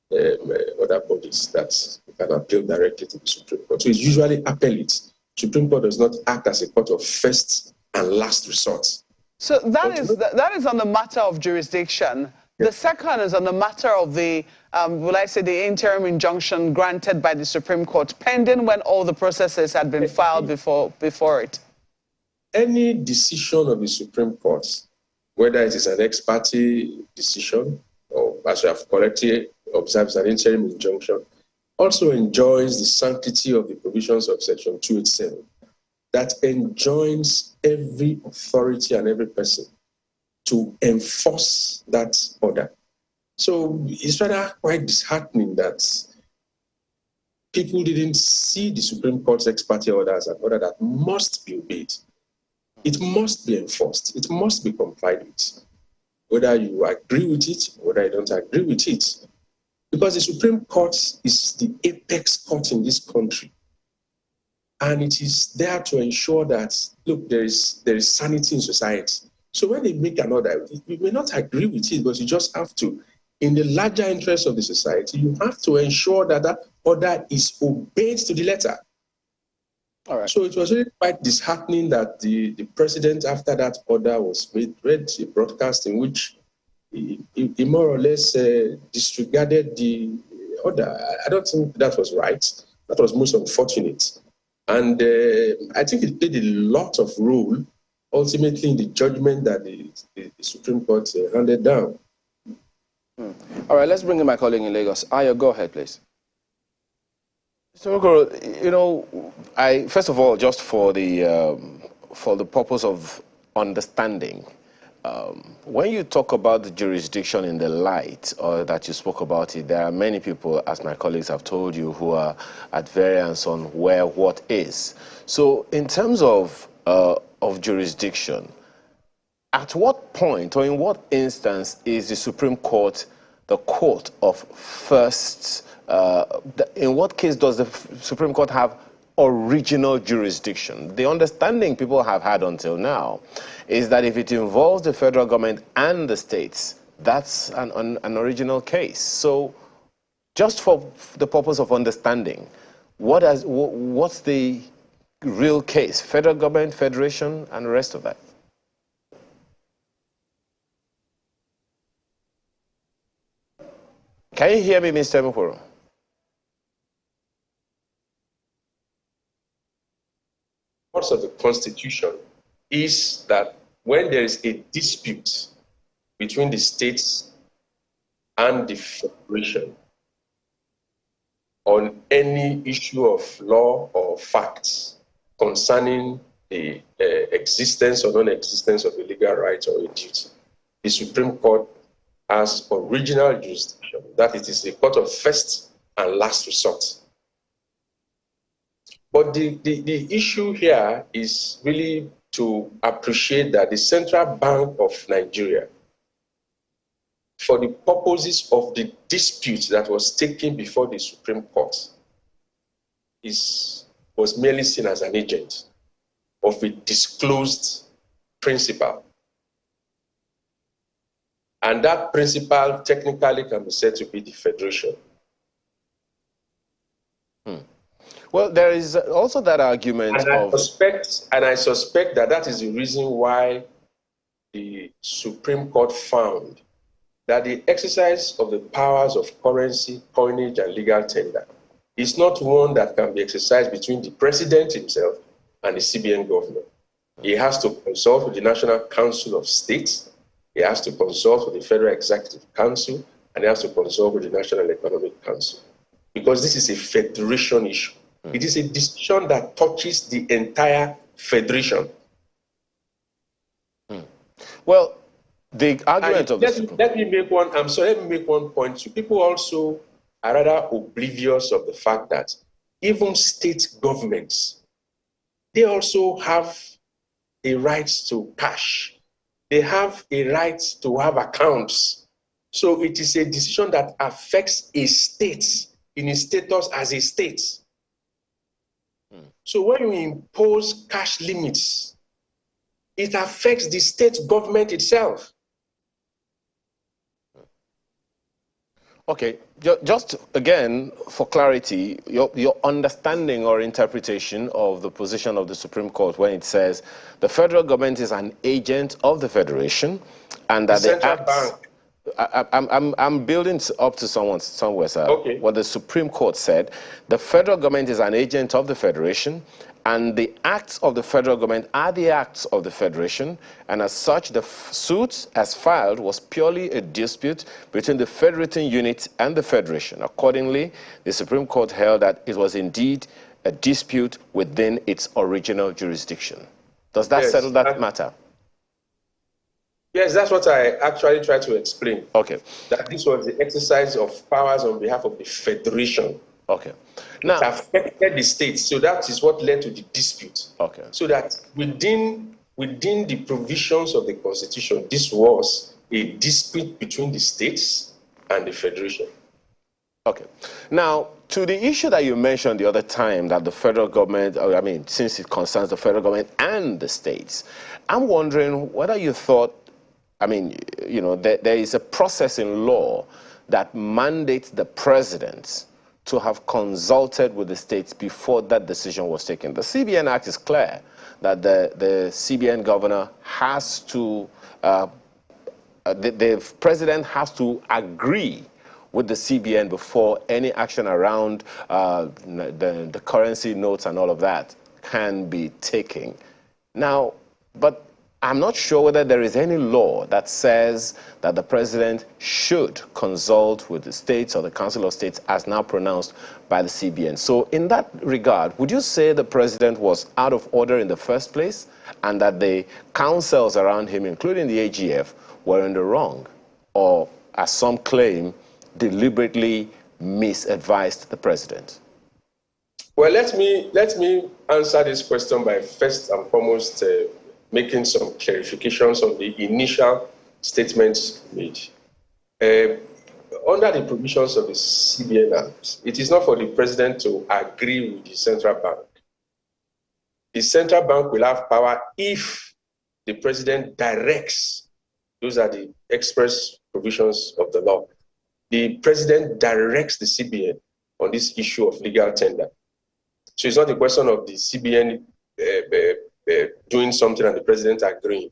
bodies that can appeal directly to the Supreme Court. So it's usually appellate. Supreme Court does not act as a court of first and last resort. So that is on the matter of jurisdiction. The second is on the matter of the, the interim injunction granted by the Supreme Court, pending when all the processes had been filed before it. Any decision of the Supreme Court, whether it is an ex parte decision or, as we have correctly observed, an interim injunction, also enjoys the sanctity of the provisions of Section 287 that enjoins every authority and every person to enforce that order. So it's rather quite disheartening that people didn't see the Supreme Court's ex parte order as an order that must be obeyed. It must be enforced. It must be complied with, whether you agree with it, whether you don't agree with it. Because the Supreme Court is the apex court in this country. And it is there to ensure that, look, there is sanity in society. So when they make an order, you may not agree with it, but you just have to, in the larger interest of the society, you have to ensure that that order is obeyed to the letter. All right. So it was really quite disheartening that the president, after that order was made, read a broadcast in which he more or less disregarded the order. I don't think that was right. That was most unfortunate. And I think it played a lot of role, ultimately, in the judgment that the Supreme Court handed down. All right, let's bring in my colleague in Lagos. Ayo, go ahead, please. So, you know, first of all, just for the purpose of understanding, when you talk about the jurisdiction in the light, or that you spoke about it, there are many people, as my colleagues have told you, who are at variance on where what is. So, in terms of jurisdiction, at what point or in what instance is the Supreme Court the court of first? In what case does the Supreme Court have original jurisdiction? The understanding people have had until now is that if it involves the federal government and the states, that's an original case. So just for the purpose of understanding, what's the real case? Federal government, federation, and the rest of that? Can you hear me, Mr. Mukuru? Parts of the Constitution is that when there is a dispute between the states and the federation on any issue of law or facts concerning the existence or non-existence of a legal right or a duty, the Supreme Court has original jurisdiction, that it is the court of first and last resort. But the issue here is really to appreciate that the Central Bank of Nigeria, for the purposes of the dispute that was taken before the Supreme Court, was merely seen as an agent of a disclosed principle. And that principle technically can be said to be the federation. Well, there is also that argument I suspect that that is the reason why the Supreme Court found that the exercise of the powers of currency, coinage, and legal tender is not one that can be exercised between the president himself and the CBN governor. He has to consult with the National Council of States, he has to consult with the Federal Executive Council, and he has to consult with the National Economic Council. Because this is a federation issue. It is a decision that touches the entire federation. Well, the argument of let me make one point. So people also are rather oblivious of the fact that even state governments, they also have a right to cash. They have a right to have accounts. So it is a decision that affects a state in its status as a state. So when you impose cash limits, it affects the state government itself. Okay, just again, for clarity, your understanding or interpretation of the position of the Supreme Court when it says the federal government is an agent of the federation and that the acts... I'm building up to somewhere, sir. Okay. What the Supreme Court said, the federal government is an agent of the federation, and the acts of the federal government are the acts of the federation, and as such, the suit as filed was purely a dispute between the federating unit and the federation. Accordingly, the Supreme Court held that it was indeed a dispute within its original jurisdiction. Does that settle that matter? Yes, that's what I actually tried to explain. Okay. That this was the exercise of powers on behalf of the Federation. Okay. Now, it affected the states, so that is what led to the dispute. Okay. So that within the provisions of the Constitution, this was a dispute between the states and the Federation. Okay. Now, to the issue that you mentioned the other time, that the federal government, I mean, since it concerns the federal government and the states, I'm wondering whether you thought, I mean, you know, there is a process in law that mandates the president to have consulted with the states before that decision was taken. The CBN Act is clear that the CBN governor has to, the president has to agree with the CBN before any action around the currency notes and all of that can be taken. Now, but I'm not sure whether there is any law that says that the president should consult with the states or the Council of States as now pronounced by the CBN. So in that regard, would you say the president was out of order in the first place and that the councils around him, including the AGF, were in the wrong? Or, as some claim, deliberately misadvised the president? Well, let me answer this question by first and foremost making some clarifications on the initial statements made. Under the provisions of the CBN Act, it is not for the president to agree with the central bank. The central bank will have power if the president directs. Those are the express provisions of the law. The president directs the CBN on this issue of legal tender. So it's not a question of the CBN doing something and the president agreeing.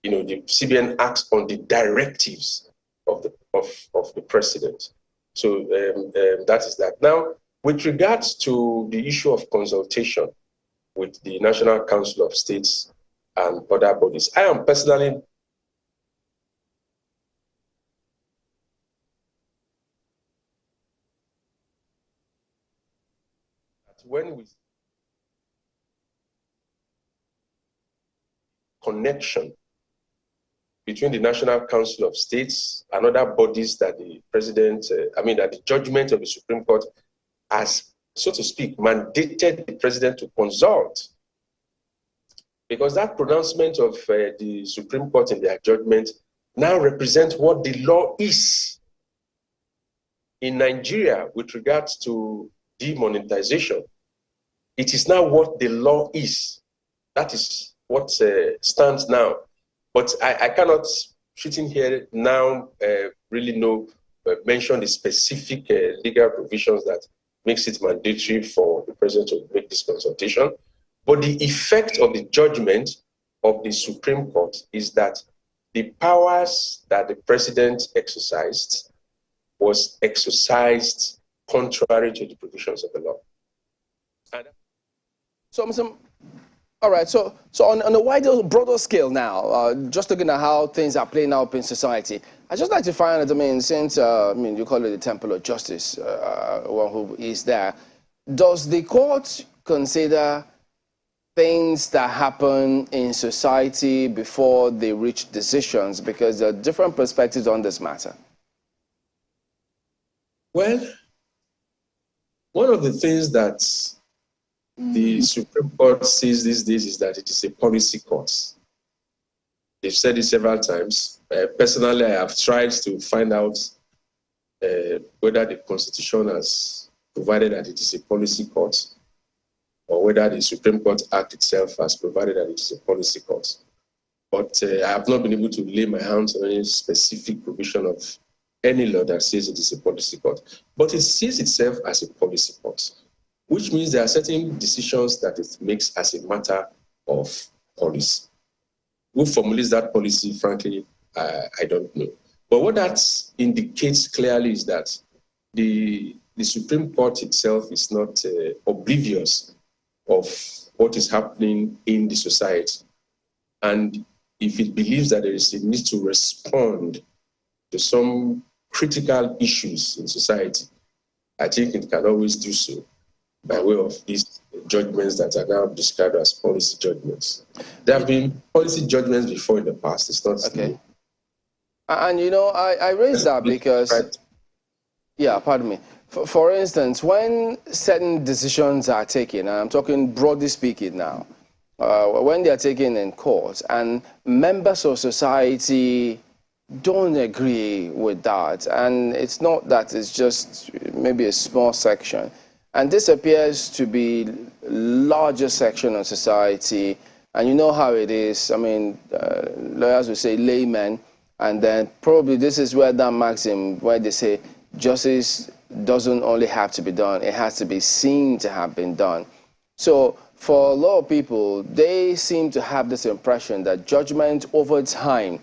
You know, the CBN acts on the directives of the president. So that is that. Now, with regards to the issue of consultation with the National Council of States and other bodies, I am personally when we connection between the National Council of States and other bodies that the president, that the judgment of the Supreme Court has, so to speak, mandated the president to consult. Because that pronouncement of the Supreme Court in their judgment now represents what the law is in Nigeria with regards to demonetization. It is now what the law is. That is what stands now. But I cannot, sitting here now, really mention the specific legal provisions that makes it mandatory for the president to make this consultation. But the effect of the judgment of the Supreme Court is that the powers that the president exercised was exercised contrary to the provisions of the law. All right, so on a wider, broader scale now, just looking at how things are playing out in society, I'd just like to find out, since, you call it the Temple of Justice, one who is there, does the court consider things that happen in society before they reach decisions? Because there are different perspectives on this matter. Well, one of the things that the Supreme Court sees these days is that it is a policy court. They've said it several times. Personally, I have tried to find out whether the Constitution has provided that it is a policy court or whether the Supreme Court Act itself has provided that it is a policy court. But I have not been able to lay my hands on any specific provision of any law that says it is a policy court. But it sees itself as a policy court, which means there are certain decisions that it makes as a matter of policy. Who formulates that policy, frankly, I don't know. But what that indicates clearly is that the Supreme Court itself is not oblivious of what is happening in the society. And if it believes that there is a need to respond to some critical issues in society, I think it can always do so. by way of these judgments that are now described as policy judgments. There have been policy judgments before in the past. It's not new. And you know, I raised that because, yeah, pardon me. For instance, when certain decisions are taken, and I'm talking broadly speaking now, when they are taken in court and members of society don't agree with that, and it's not that it's just maybe a small section, and this appears to be larger section of society, and you know how it is. I mean, lawyers will say laymen, and then probably this is where that maxim where they say justice doesn't only have to be done, it has to be seen to have been done. So for a lot of people, they seem to have this impression that judgment over time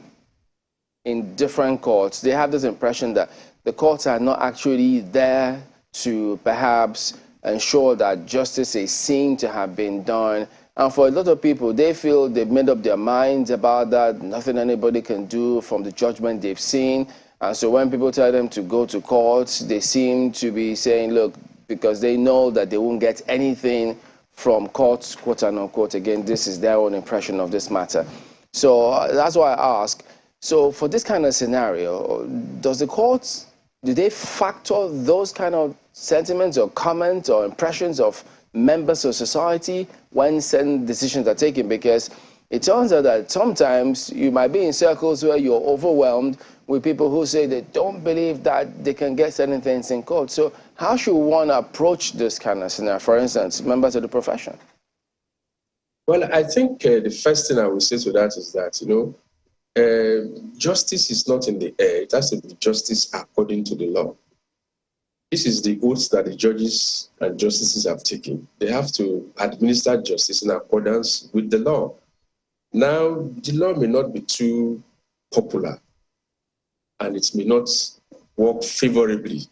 in different courts, they have this impression that the courts are not actually there to perhaps ensure that justice is seen to have been done. And for a lot of people, they feel they've made up their minds about that, nothing anybody can do from the judgment they've seen. And so when people tell them to go to court, they seem to be saying, look, because they know that they won't get anything from courts, quote unquote. Again, this is their own impression of this matter. So that's why I ask, so for this kind of scenario, does the courts, do they factor those kind of sentiments or comments or impressions of members of society when certain decisions are taken? Because it turns out that sometimes you might be in circles where you're overwhelmed with people who say they don't believe that they can get certain things in court. So how should one approach this kind of scenario, for instance, members of the profession? Well, I think the first thing I would say to that is that, justice is not in the air. It has to be justice according to the law. This is the oath that the judges and justices have taken. They have to administer justice in accordance with the law. Now, the law may not be too popular, and it may not work favorably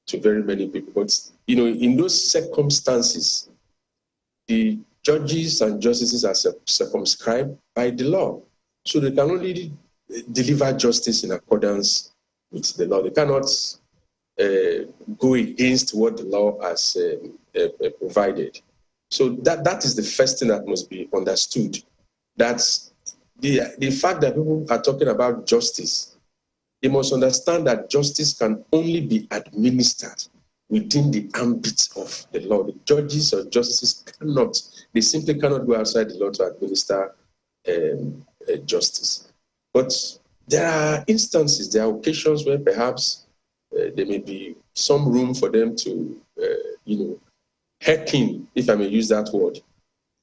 to very many people. But, in those circumstances, the judges and justices are circumscribed by the law. So they can only deliver justice in accordance with the law. They cannot go against what the law has provided. So that is the first thing that must be understood. That the fact that people are talking about justice, they must understand that justice can only be administered within the ambit of the law. The judges or justices they simply cannot go outside the law to administer justice. But there are instances, there are occasions where perhaps there may be some room for them to, hearken, if I may use that word,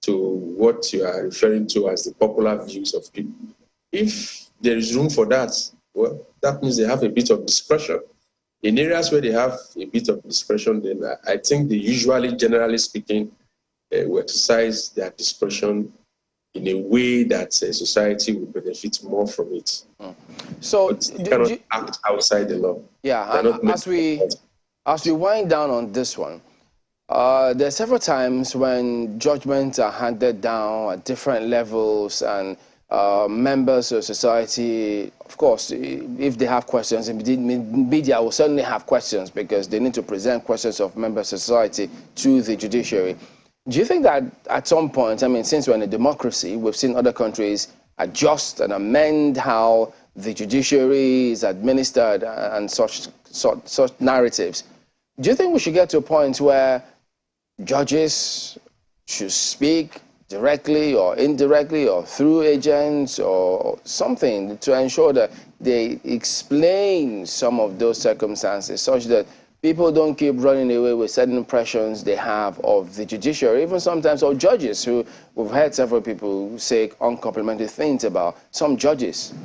to what you are referring to as the popular views of people. If there is room for that, well, that means they have a bit of discretion. In areas where they have a bit of discretion, then I think they usually, generally speaking, will exercise their discretion in a way that society will benefit more from it. So they cannot act outside the law. Yeah, as we wind down on this one, there are several times when judgments are handed down at different levels, and members of society, of course, if they have questions, the media will certainly have questions because they need to present questions of members of society to the judiciary. Do you think that at some point, I mean, since we're in a democracy, we've seen other countries adjust and amend how the judiciary is administered and such narratives? Do you think we should get to a point where judges should speak directly or indirectly or through agents or something to ensure that they explain some of those circumstances such that people don't keep running away with certain impressions they have of the judiciary, even sometimes of judges, who we've heard several people say uncomplimentary things about some judges?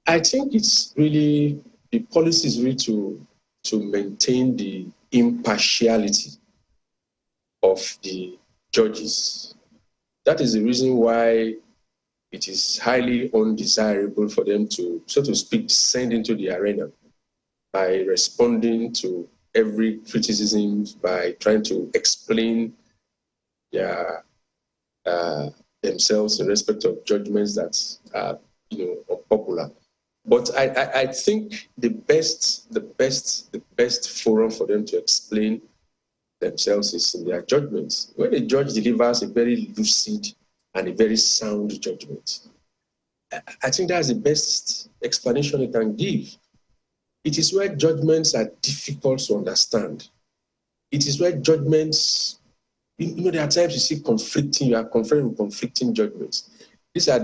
I think it's really, the policy is really to maintain the impartiality of the judges. That is the reason why it is highly undesirable for them to, so to speak, descend into the arena by responding to every criticism, by trying to explain their themselves in respect of judgments that are, unpopular. But I think the best forum for them to explain themselves is in their judgments. When a judge delivers a very lucid and a very sound judgment, I think that's the best explanation it can give. It is where judgments are difficult to understand. It is where judgments, there are times you see you are confronted with conflicting judgments. These are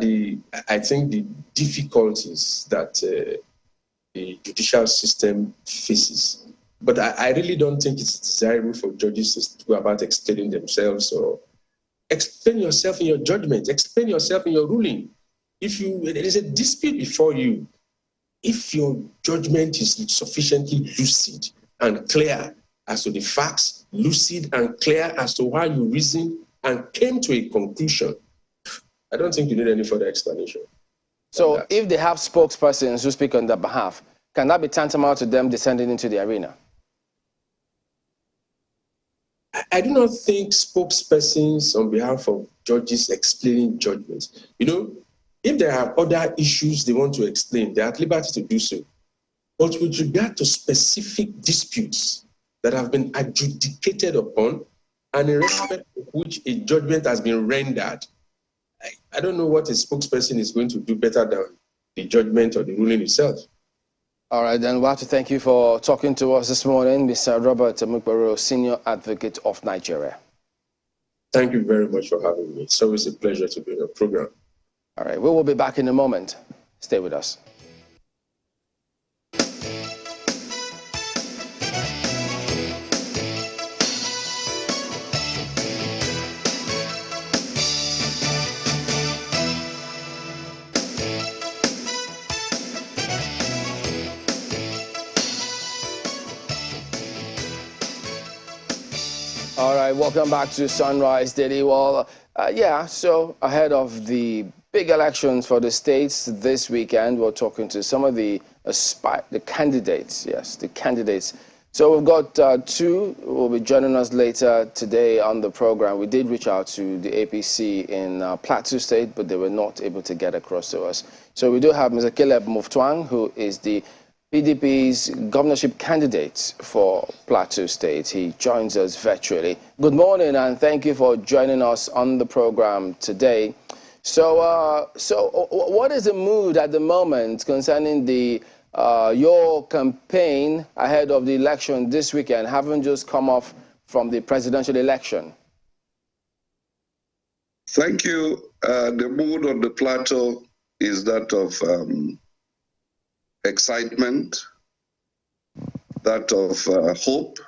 I think, the difficulties that the judicial system faces. But I really don't think it's desirable for judges to go about explaining themselves or explain yourself in your judgment, explain yourself in your ruling. If there is a dispute before you, if your judgment is sufficiently lucid and clear as to the facts, lucid and clear as to why you reasoned and came to a conclusion, I don't think you need any further explanation. So if they have spokespersons who speak on their behalf, can that be tantamount to them descending into the arena? I do not think spokespersons on behalf of judges explaining judgments. If there are other issues they want to explain, they are at liberty to do so. But with regard to specific disputes that have been adjudicated upon and in respect of which a judgment has been rendered, I don't know what a spokesperson is going to do better than the judgment or the ruling itself. All right, then we have to thank you for talking to us this morning, Mr. Robert Mukbaro, Senior Advocate of Nigeria. Thank you very much for having me. It's always a pleasure to be on your program. All right, we will be back in a moment. Stay with us. All right, welcome back to Sunrise Daily. Well, so ahead of the big elections for the states this weekend, we're talking to some of the candidates. Yes, the candidates. So we've got two who will be joining us later today on the program. We did reach out to the APC in Plateau State, but they were not able to get across to us. So we do have Mr. Caleb Muftwang, who is the PDP's governorship candidate for Plateau State. He joins us virtually. Good morning, and thank you for joining us on the program today. So what is the mood at the moment concerning your campaign ahead of the election this weekend, having just come off from the presidential election? Thank you. The mood on the Plateau is that of excitement, that of hope,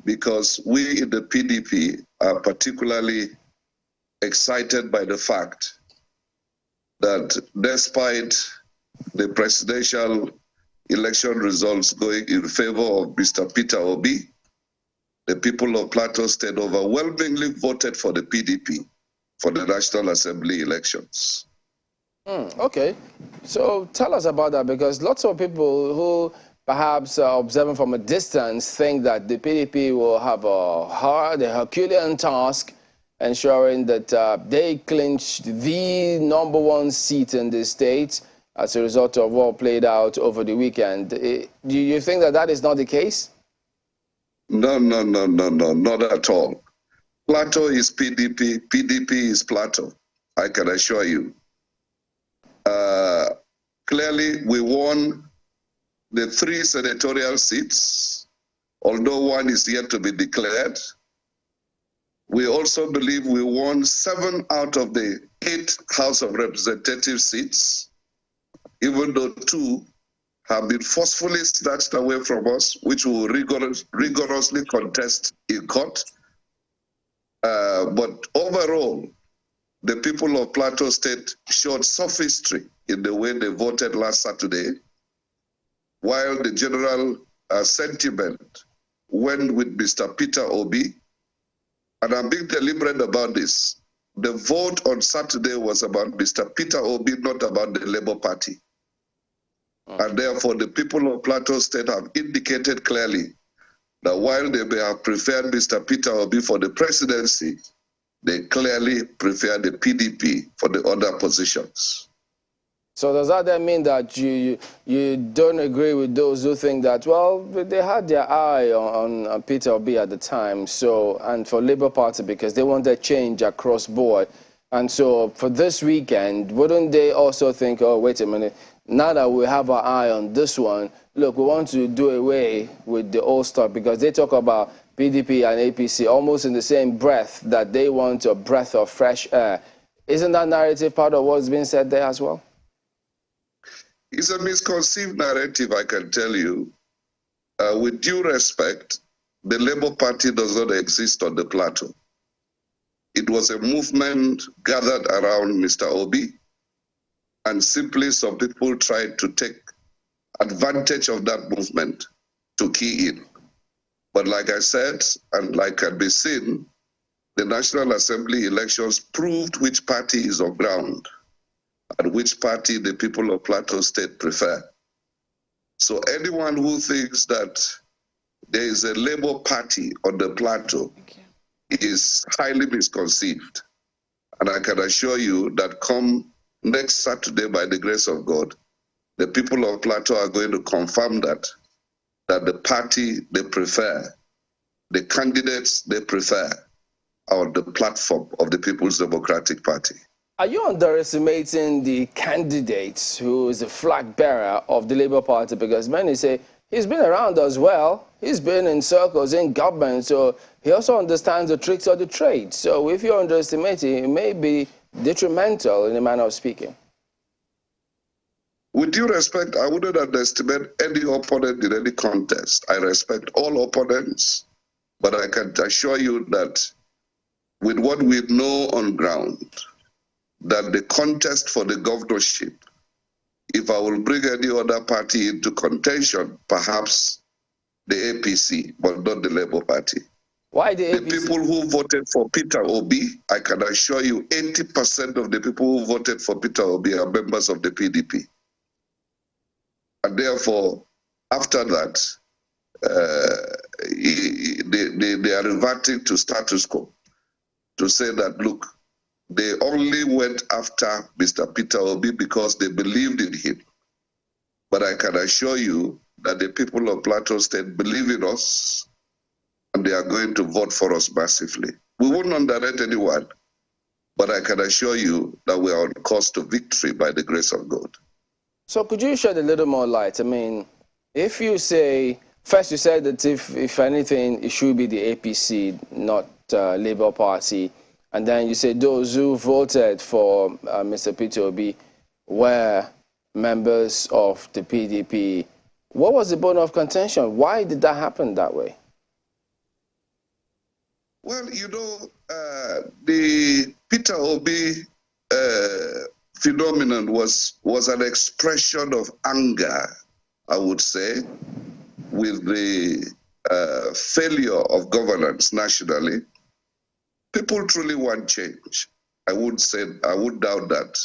because we in the PDP are particularly excited by the fact that despite the presidential election results going in favor of Mr. Peter Obi, the people of Plateau State overwhelmingly voted for the PDP for the National Assembly elections. Okay, so tell us about that, because lots of people who perhaps observing from a distance think that the PDP will have a Herculean task ensuring that they clinch the #1 seat in the state as a result of what played out over the weekend. Do you think that is not the case? No, not at all. Plateau is PDP, PDP is Plateau, I can assure you. Clearly, we won the 3 senatorial seats, although one is yet to be declared. We also believe we won 7 out of the 8 House of Representatives seats, even though 2 have been forcefully snatched away from us, which we will rigorously contest in court. But overall, the people of Plateau State showed sophistry in the way they voted last Saturday, while the general sentiment went with Mr. Peter Obi. And I'm being deliberate about this. The vote on Saturday was about Mr. Peter Obi, not about the Labour Party. And therefore, the people of Plateau State have indicated clearly that while they may have preferred Mr. Peter Obi for the presidency, they clearly prefer the PDP for the other positions. So does that then mean that you don't agree with those who think that, well, they had their eye on Peter Obi at the time, so, and for Labour Party because they wanted change across board, and so for this weekend, wouldn't they also think, oh, wait a minute, now that we have our eye on this one, look, we want to do away with the old stuff, because they talk about PDP and APC almost in the same breath that they want a breath of fresh air. Isn't that narrative part of what's being said there as well? It's a misconceived narrative, I can tell you. With due respect, the Labour Party does not exist on the Plateau. It was a movement gathered around Mr. Obi, and simply some people tried to take advantage of that movement to key in. But like I said, and like can be seen, the National Assembly elections proved which party is on ground and which party the people of Plateau State prefer. So anyone who thinks that there is a Labour Party on the Plateau is highly misconceived. And I can assure you that come next Saturday, by the grace of God, the people of Plateau are going to confirm that the party they prefer, the candidates they prefer, are on the platform of the People's Democratic Party. Are you underestimating the candidate who is the flag bearer of the Labour Party? Because many say he's been around as well. He's been in circles in government, so he also understands the tricks of the trade. So if you're underestimating, it may be detrimental in a manner of speaking. With due respect, I wouldn't underestimate any opponent in any contest. I respect all opponents, but I can assure you that with what we know on ground, that the contest for the governorship, if I will bring any other party into contention, perhaps the APC, but not the Labour Party. Why the APC? The people who voted for Peter Obi, I can assure you 80% of the people who voted for Peter Obi are members of the PDP. And therefore, after that, they are reverting to status quo to say that, look, they only went after Mr. Peter Obi because they believed in him. But I can assure you that the people of Plateau State believe in us, and they are going to vote for us massively. We won't underrate anyone, but I can assure you that we are on course to victory by the grace of God. So could you shed a little more light? I mean, if you say, first you said that if anything, it should be the APC, not Labour Party. And then you say those who voted for Mr. Peter Obi were members of the PDP. What was the bone of contention? Why did that happen that way? Well, you know, the Peter Obi phenomenon was an expression of anger, I would say, with the failure of governance nationally. People truly want change. I would doubt that.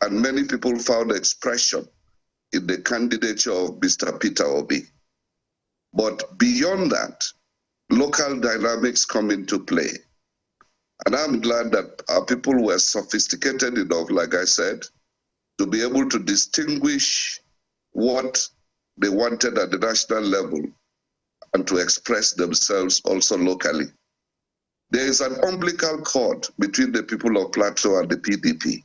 And many people found expression in the candidature of Mr. Peter Obi. But beyond that, local dynamics come into play. And I'm glad that our people were sophisticated enough, like I said, to be able to distinguish what they wanted at the national level and to express themselves also locally. There is an umbilical cord between the people of Plateau and the PDP.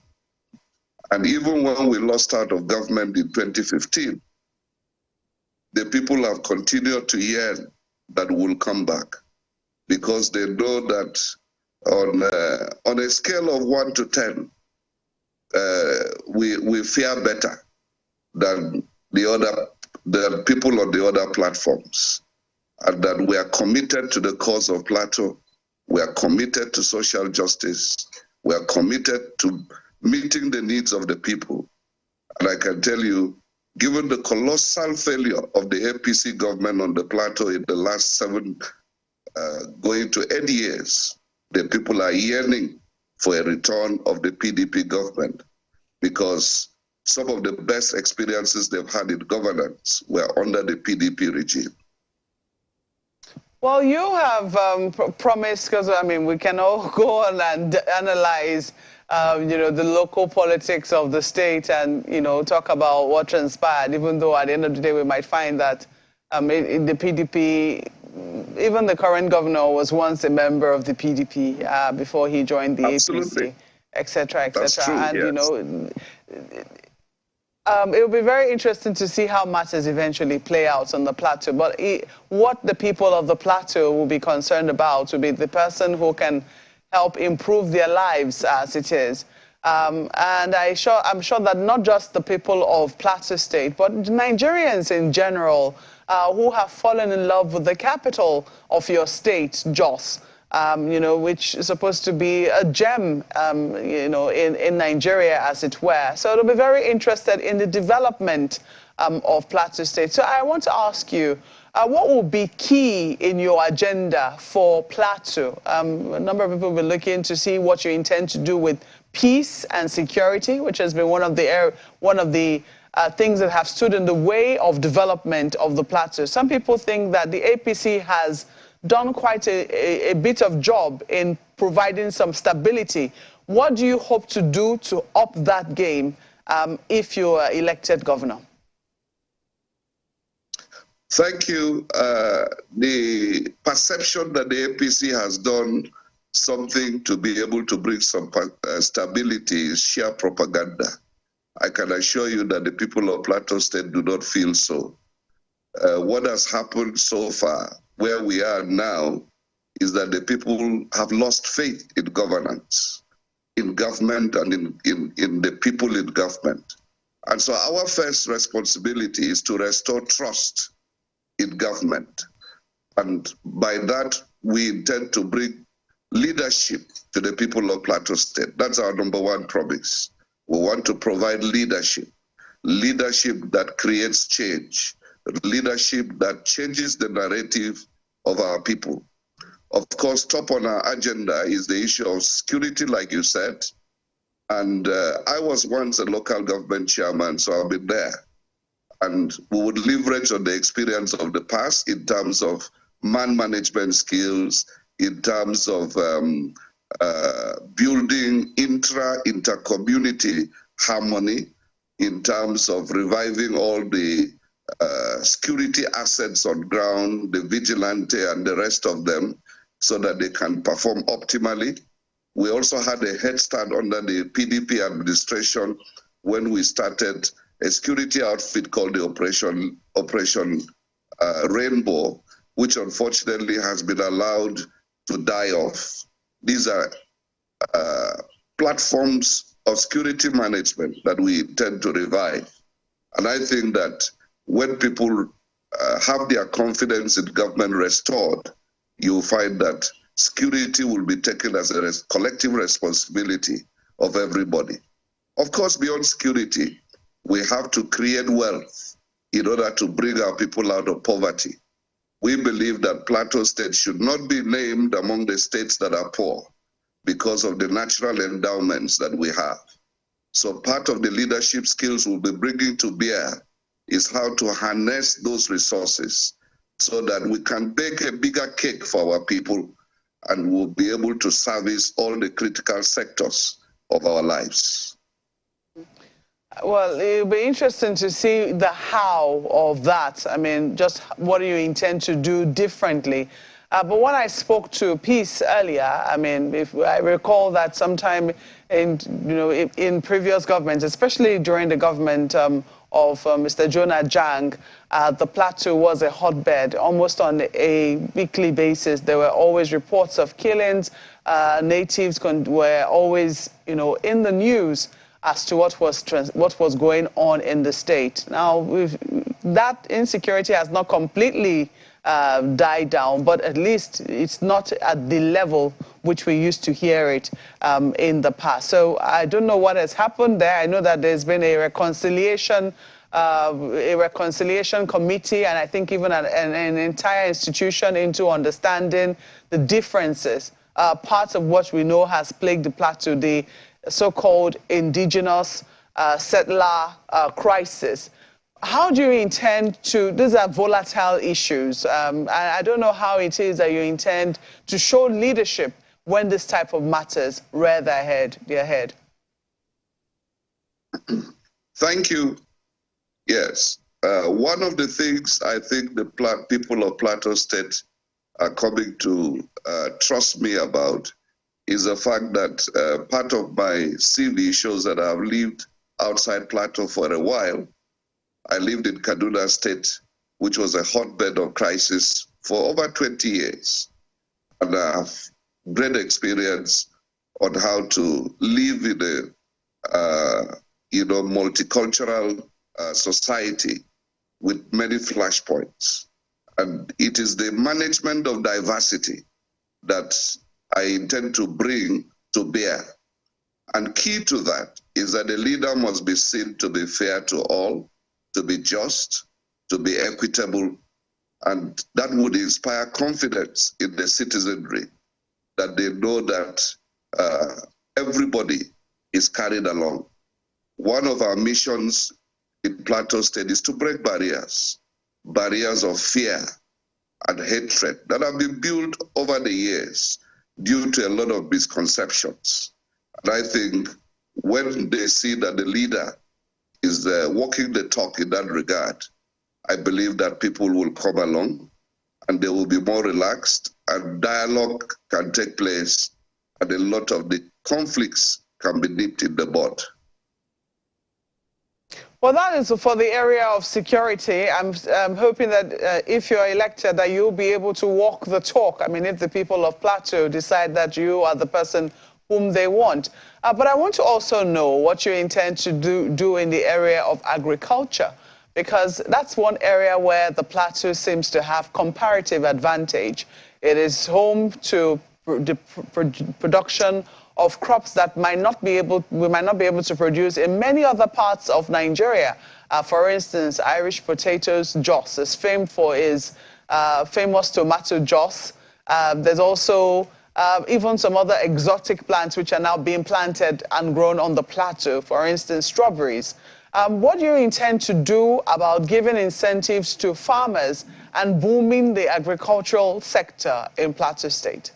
And even when we lost out of government in 2015, the people have continued to yearn that we'll come back, because they know that on a scale of 1 to 10, we fare better than the people on the other platforms, and that we are committed to the cause of Plateau. We are committed to social justice. We are committed to meeting the needs of the people. And I can tell you, given the colossal failure of the APC government on the Plateau in the last going to 8 years, the people are yearning for a return of the PDP government, because some of the best experiences they've had in governance were under the PDP regime. Well, you have promised, because, I mean, we can all go on and analyze, you know, the local politics of the state and, you know, talk about what transpired, even though at the end of the day we might find that in the PDP, even the current governor was once a member of the PDP before he joined the APC, et cetera, et cetera. And, yes. you know, it will be very interesting to see how matters eventually play out on the plateau. But what the people of the plateau will be concerned about will be the person who can help improve their lives as it is. And I'm sure that not just the people of Plateau State, but Nigerians in general who have fallen in love with the capital of your state, Jos, you know, which is supposed to be a gem, you know, in Nigeria, as it were. So it'll be very interested in the development of Plateau State. So I want to ask you, what will be key in your agenda for Plateau? A number of people will be looking to see what you intend to do with peace and security, which has been one of the things that have stood in the way of development of the Plateau. Some people think that the APC has done quite a bit of job in providing some stability. What do you hope to do to up that game if you are elected governor? Thank you. The perception that the APC has done something to be able to bring some stability is sheer propaganda. I can assure you that the people of Plateau State do not feel so. What has happened so far, where we are now, is that the people have lost faith in governance, in government, and in the people in government. And so our first responsibility is to restore trust in government. And by that, we intend to bring leadership to the people of Plateau State. That's our number one promise. We want to provide leadership that creates change, leadership that changes the narrative of our people. Of course, top on our agenda is the issue of security, like you said. And I was once a local government chairman, so I've been there. And we would leverage on the experience of the past in terms of man management skills, in terms of building inter-community harmony, in terms of reviving all the security assets on ground, the vigilante and the rest of them, so that they can perform optimally. We also had a head start under the PDP administration when we started a security outfit called the Operation Rainbow, which unfortunately has been allowed to die off. These are platforms of security management that we intend to revive. And I think that when people have their confidence in government restored, you'll find that security will be taken as a collective responsibility of everybody. Of course, beyond security, we have to create wealth in order to bring our people out of poverty. We believe that Plateau State should not be named among the states that are poor because of the natural endowments that we have. So part of the leadership skills we'll be bringing to bear is how to harness those resources so that we can bake a bigger cake for our people and we'll be able to service all the critical sectors of our lives. Well, it'll be interesting to see the how of that. I mean, just what do you intend to do differently? But when I spoke to Peace earlier, I mean, if I recall that sometime in previous governments, especially during the government of Mr. Jonah Jang, the Plateau was a hotbed. Almost on a weekly basis, there were always reports of killings. Natives were always, in the news as to what was going on in the state. Now, that insecurity has not completely died down, but at least it's not at the level which we used to hear it in the past. So I don't know what has happened there. I know that there's been a reconciliation committee, and I think even an entire institution into understanding the differences. Parts of what we know has plagued the Plateau, the so-called indigenous settler crisis. How do you intend to, these are volatile issues. I don't know how it is that you intend to show leadership when this type of matters rear their head. Thank you. Yes. One of the things I think the people of Plateau State are coming to trust me about is the fact that part of my CV shows that I've lived outside Plateau for a while. I lived in Kaduna State, which was a hotbed of crisis for over 20 years. And I have great experience on how to live in a multicultural society with many flashpoints. And it is the management of diversity that I intend to bring to bear. And key to that is that the leader must be seen to be fair to all, to be just, to be equitable, and that would inspire confidence in the citizenry, that they know that everybody is carried along. One of our missions in Plateau State is to break barriers of fear and hatred that have been built over the years due to a lot of misconceptions. And I think when they see that the leader is walking the talk in that regard, I believe that people will come along and they will be more relaxed and dialogue can take place and a lot of the conflicts can be nipped in the bud. Well, that is for the area of security. I'm hoping that if you're elected, that you'll be able to walk the talk. I mean, if the people of Plateau decide that you are the person whom they want. But I want to also know what you intend to do in the area of agriculture, because that's one area where the Plateau seems to have comparative advantage. It is home to the production of crops that we might not be able to produce in many other parts of Nigeria. For instance, Irish potatoes, Jos is famed for his famous tomato Jos. There's also even some other exotic plants which are now being planted and grown on the plateau, for instance, strawberries. What do you intend to do about giving incentives to farmers and booming the agricultural sector in Plateau State?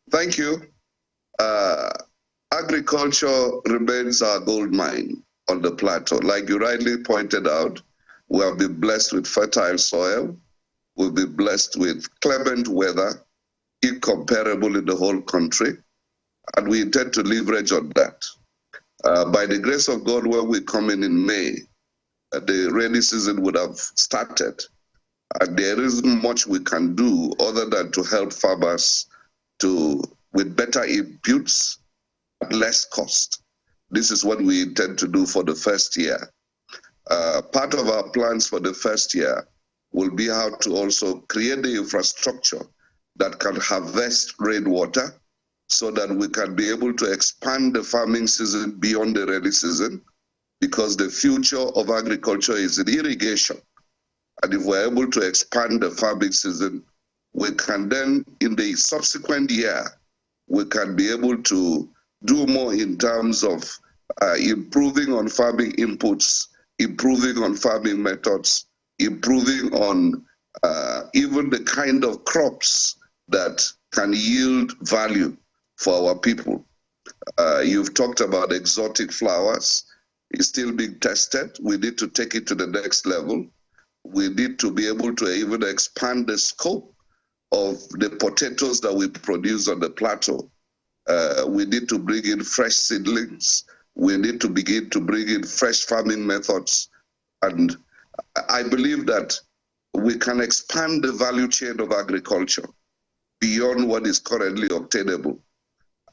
Thank you. Agriculture remains our gold mine on the plateau. Like you rightly pointed out, we have been blessed with fertile soil. We'll be blessed with clement weather, incomparable in the whole country, and we intend to leverage on that. By the grace of God, when we come in May, the rainy season would have started, and there isn't much we can do other than to help farmers with better inputs at less cost. This is what we intend to do for the first year. Part of our plans for the first year will be how to also create the infrastructure that can harvest rainwater so that we can be able to expand the farming season beyond the rainy season, because the future of agriculture is in irrigation. And if we're able to expand the farming season, we can then, in the subsequent year, we can be able to do more in terms of improving on farming inputs, improving on farming methods, improving on even the kind of crops that can yield value for our people. You've talked about exotic flowers. It's still being tested. We need to take it to the next level. We need to be able to even expand the scope of the potatoes that we produce on the plateau. We need to bring in fresh seedlings. We need to begin to bring in fresh farming methods. And I believe that we can expand the value chain of agriculture beyond what is currently obtainable.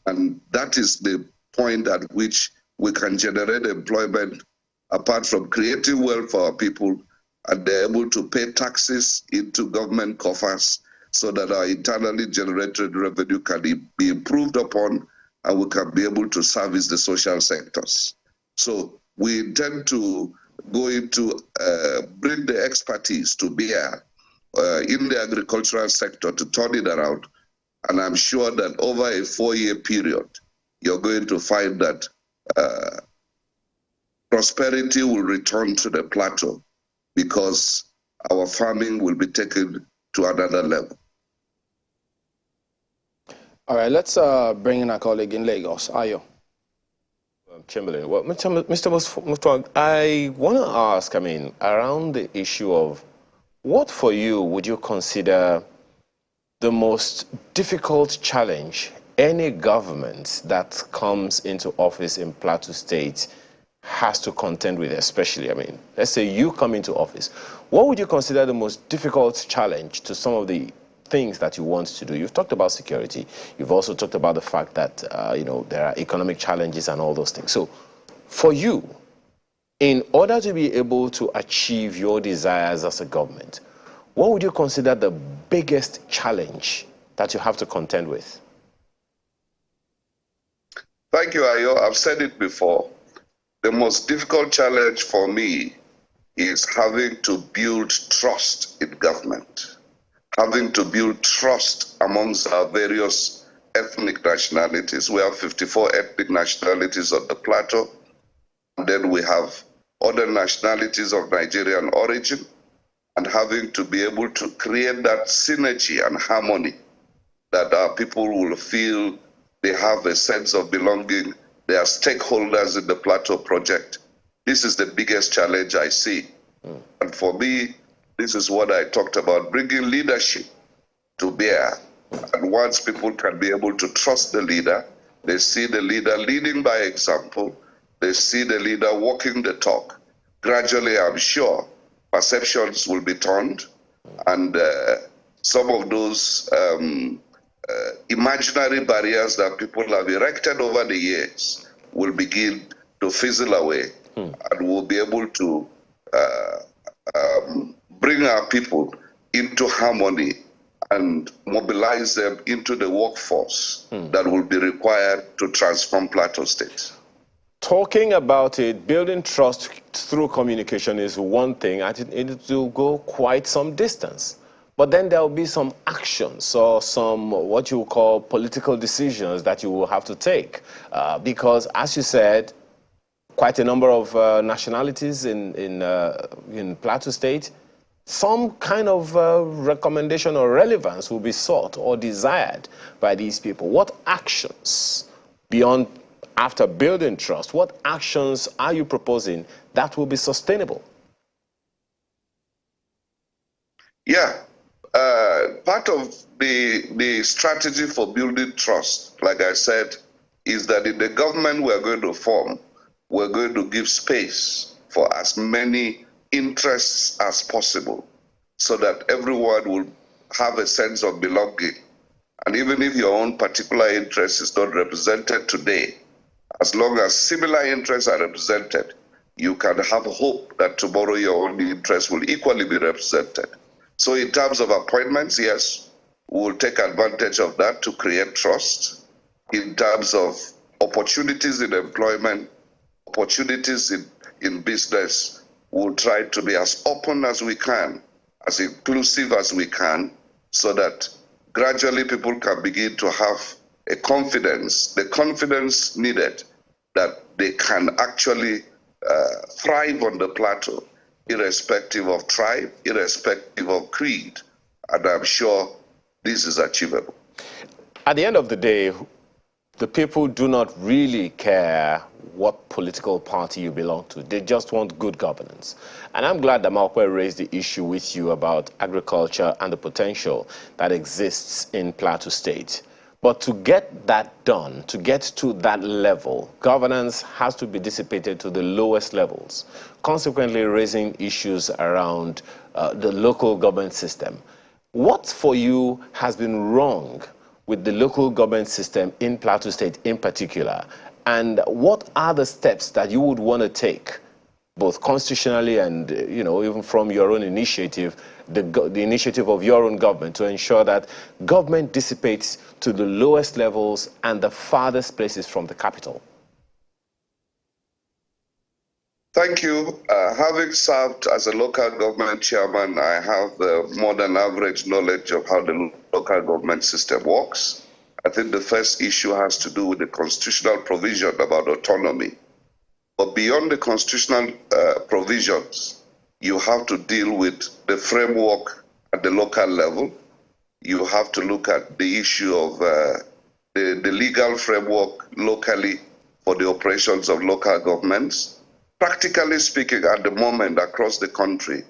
And that is the point at which we can generate employment apart from creating wealth for our people, and they're able to pay taxes into government coffers so that our internally generated revenue can be improved upon and we can be able to service the social sectors. So we intend to go into bring the expertise to bear in the agricultural sector to turn it around. And I'm sure that over a 4-year period, you're going to find that prosperity will return to the plateau because our farming will be taken to another level. All right, let's bring in our colleague in Lagos, Ayo. Chamberlain, well, Mr. Mustwag, I want to ask, around the issue of what for you would you consider the most difficult challenge any government that comes into office in Plateau State has to contend with, especially, let's say you come into office. What would you consider the most difficult challenge to some of the things that you want to do? You've talked about security. You've also talked about the fact that, there are economic challenges and all those things. So for you, in order to be able to achieve your desires as a government, what would you consider the biggest challenge that you have to contend with? Thank you, Ayo. I've said it before. The most difficult challenge for me is having to build trust in government, having to build trust amongst our various ethnic nationalities. We have 54 ethnic nationalities on the plateau, and then we have other nationalities of Nigerian origin, and having to be able to create that synergy and harmony that our people will feel they have a sense of belonging. They are stakeholders in the Plateau project. This is the biggest challenge I see. And for me, this is what I talked about, bringing leadership to bear. And once people can be able to trust the leader, they see the leader leading by example, they see the leader walking the talk. Gradually, I'm sure, perceptions will be turned, and some of those imaginary barriers that people have erected over the years will begin to fizzle away, and we'll be able to bring our people into harmony and mobilize them into the workforce that will be required to transform Plateau State. Talking about it, building trust through communication is one thing, and it will go quite some distance. But then there will be some actions or some what you call political decisions that you will have to take. Because, as you said, quite a number of nationalities in Plateau State, some kind of recommendation or relevance will be sought or desired by these people. What actions, beyond after building trust, what actions are you proposing that will be sustainable? Yeah. Part of the strategy for building trust, like I said, is that in the government we're going to form, we're going to give space for as many interests as possible so that everyone will have a sense of belonging. And even if your own particular interest is not represented today, as long as similar interests are represented, you can have hope that tomorrow your own interests will equally be represented. So in terms of appointments, yes, we will take advantage of that to create trust. In terms of opportunities in employment, opportunities in business, we'll try to be as open as we can, as inclusive as we can, so that gradually people can begin to have a confidence, the confidence needed that they can actually thrive on the plateau, irrespective of tribe, irrespective of creed. And I'm sure this is achievable. At the end of the day, the people do not really care what political party you belong to. They just want good governance. And I'm glad that Malkwe raised the issue with you about agriculture and the potential that exists in Plateau State. But to get that done, to get to that level, governance has to be dissipated to the lowest levels, consequently raising issues around the local government system. What for you has been wrong with the local government system in Plateau State in particular? And what are the steps that you would want to take, both constitutionally and even from your own initiative, the initiative of your own government, to ensure that government dissipates to the lowest levels and the farthest places from the capital? Thank you. Having served as a local government chairman, I have more than average knowledge of how the local government system works. I think the first issue has to do with the constitutional provision about autonomy. But beyond the constitutional provisions, you have to deal with the framework at the local level. You have to look at the issue of the legal framework locally for the operations of local governments. Practically speaking, at the moment across the country,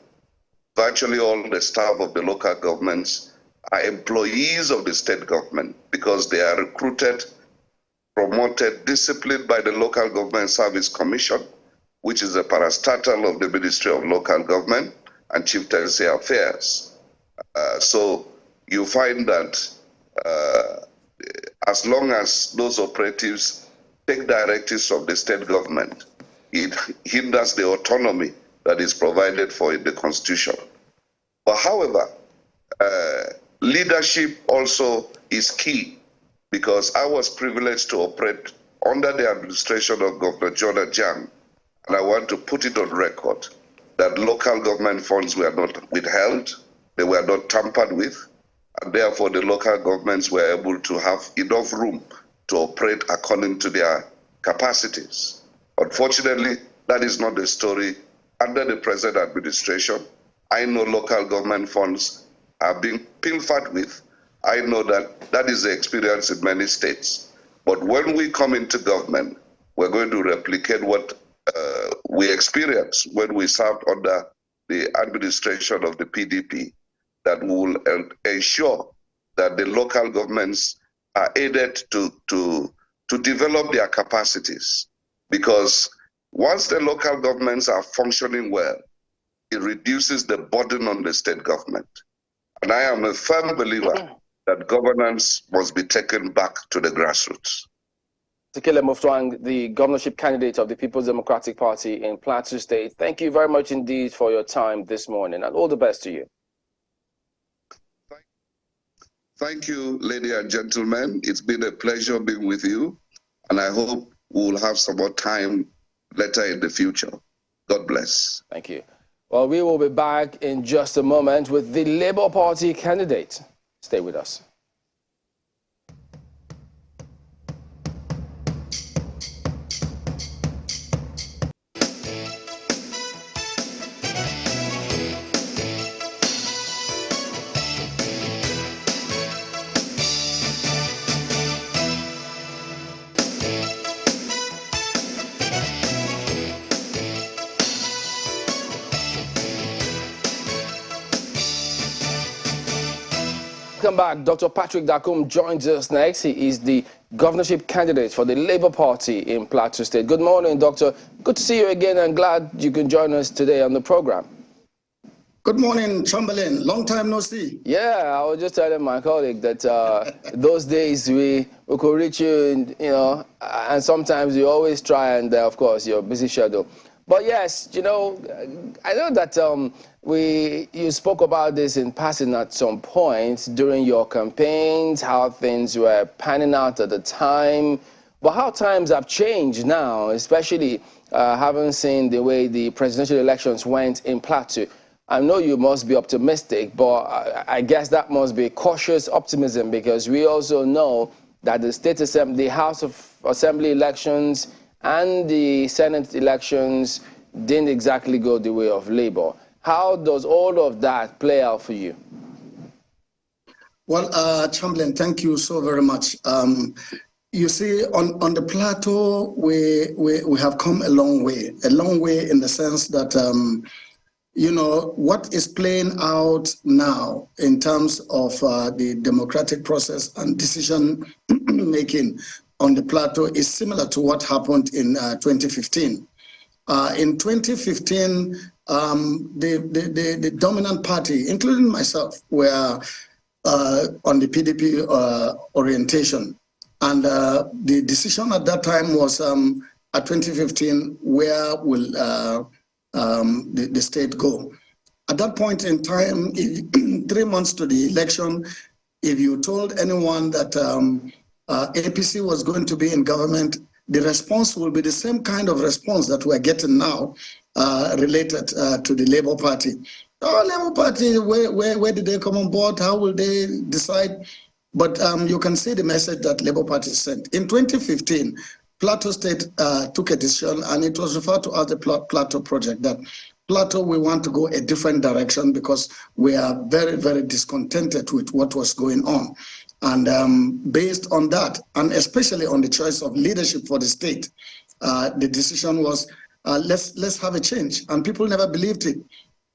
virtually all the staff of the local governments are employees of the state government because they are recruited, promoted, disciplined by the Local Government Service Commission, which is a parastatal of the Ministry of Local Government and Chieftaincy Affairs. So you find that as long as those operatives take directives from the state government, it hinders the autonomy that is provided for in the Constitution. But however, leadership also is key, because I was privileged to operate under the administration of Governor John Ajang, and I want to put it on record that local government funds were not withheld, they were not tampered with, and therefore the local governments were able to have enough room to operate according to their capacities. Unfortunately, that is not the story under the present administration. I know local government funds are being pilfered with. I know that that is the experience in many states. But when we come into government, we're going to replicate what we experienced when we served under the administration of the PDP, that we will ensure that the local governments are aided to develop their capacities. Because once the local governments are functioning well, it reduces the burden on the state government. And I am a firm believer that governance must be taken back to the grassroots. Tekele Mufwang, the governorship candidate of the People's Democratic Party in Plateau State, thank you very much indeed for your time this morning, and all the best to you. Thank you, ladies and gentlemen. It's been a pleasure being with you, and I hope we will have some more time later in the future. God bless. Thank you. Well, we will be back in just a moment with the Labour Party candidate. Stay with us. Welcome back. Dr. Patrick Dakum joins us next. He is the governorship candidate for the Labour Party in Plateau State. Good morning, Doctor. Good to see you again, and glad you can join us today on the program. Good morning, Chamberlain. Long time no see. Yeah, I was just telling my colleague that those days we could reach you, and sometimes you always try, and of course, your busy schedule. But yes, I know that you spoke about this in passing at some point during your campaigns, how things were panning out at the time. But how times have changed now, especially having seen the way the presidential elections went in Plateau. I know you must be optimistic, but I guess that must be cautious optimism, because we also know that the State Assembly, the House of Assembly elections and the Senate elections didn't exactly go the way of Labour. How does all of that play out for you? Well, Chamberlain, thank you so very much. You see, on the Plateau, we have come a long way in the sense that, what is playing out now in terms of the democratic process and decision making on the Plateau is similar to what happened in 2015. In 2015, the dominant party, including myself, were on the PDP orientation. And the decision at that time was at 2015, where will the state go? At that point in time, 3 months to the election, if you told anyone that APC was going to be in government, the response will be the same kind of response that we're getting now related to the Labour Party. Oh, Labour Party, where did they come on board? How will they decide? But you can see the message that Labour Party sent. In 2015, Plateau State took a decision, and it was referred to as the Plateau Project, that Plateau, we want to go a different direction because we are very, very discontented with what was going on. And based on that, and especially on the choice of leadership for the state, the decision was, let's have a change. And people never believed it.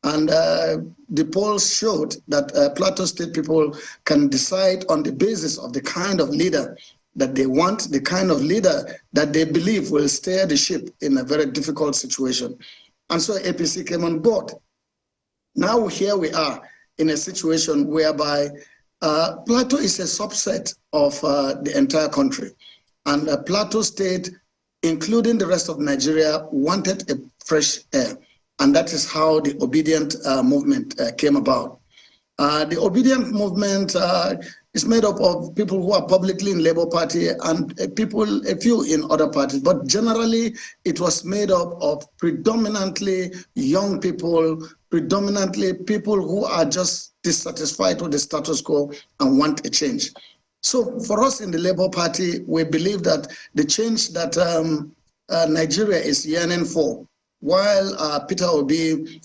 And the polls showed that Plateau State people can decide on the basis of the kind of leader that they want, the kind of leader that they believe will steer the ship in a very difficult situation. And so APC came on board. Now here we are in a situation whereby Plateau is a subset of the entire country. And Plateau State, including the rest of Nigeria, wanted a fresh air. And that is how the Obedient movement came about. The Obedient movement is made up of people who are publicly in Labour Party and a few in other parties. But generally, it was made up of predominantly young people, predominantly people who are just dissatisfied with the status quo and want a change. So for us in the Labour Party, we believe that the change that Nigeria is yearning for, while Peter Obi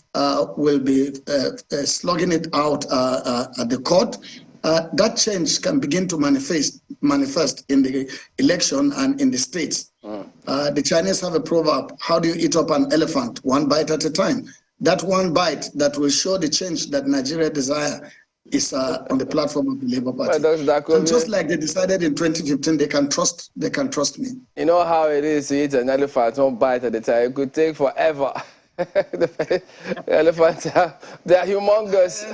will be slugging it out at the court, that change can begin to manifest in the election and in the states. The Chinese have a proverb: how do you eat up an elephant? One bite at a time. That one bite that will show the change that Nigeria desire is on the platform of the Labour Party. And just like they decided in 2015, they can trust me. You know how it is to eat an elephant one bite at a time. It could take forever. The elephants they are humongous.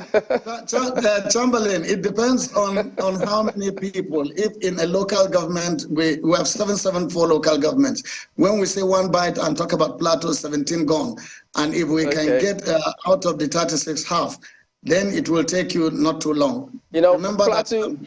Chamberlain, it depends on how many people. If in a local government, we have 774 local governments. When we say one bite and talk about Plateau, 17 gone. And if we can get out of the 36 half, then it will take you not too long. You know, remember Plateau,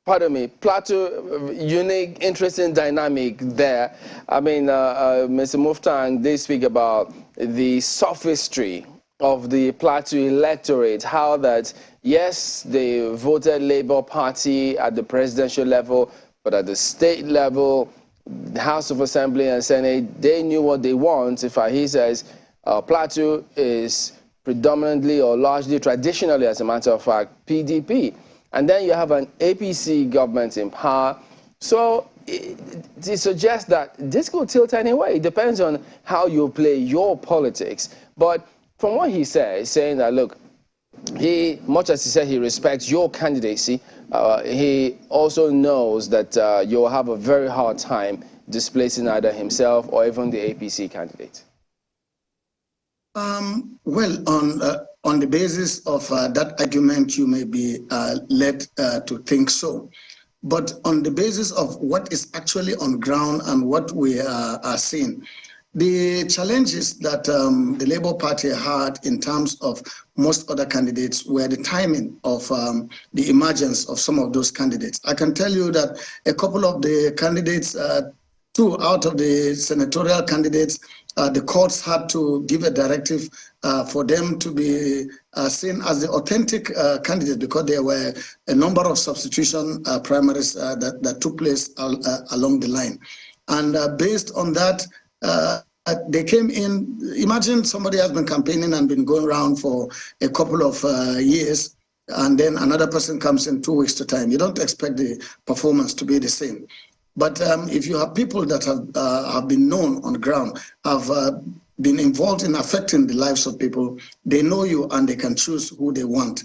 pardon me, Plateau, unique, interesting dynamic there. I mean, Mr. Muftang, they speak about the sophistry of the Plateau electorate, how that, yes, they voted Labour Party at the presidential level, but at the state level, the House of Assembly and Senate, they knew what they want. In fact, he says Plateau is predominantly or largely, traditionally, as a matter of fact, PDP. And then you have an APC government in power. So it suggests that this could tilt anyway. It depends on how you play your politics. But from what he says, saying that, look, much as he said he respects your candidacy, he also knows that you'll have a very hard time displacing either himself or even the APC candidate. Well, on the basis of that argument, you may be led to think so. But on the basis of what is actually on ground and what we are seeing, the challenges that the Labour Party had in terms of most other candidates were the timing of the emergence of some of those candidates. I can tell you that a couple of the candidates, 2 out of the senatorial candidates, the courts had to give a directive for them to be seen as the authentic candidate, because there were a number of substitution primaries that took place along the line. And based on that, they came in. Imagine somebody has been campaigning and been going around for a couple of years, and then another person comes in 2 weeks to time. You don't expect the performance to be the same. But if you have people that have been known on the ground, have been involved in affecting the lives of people, they know you and they can choose who they want.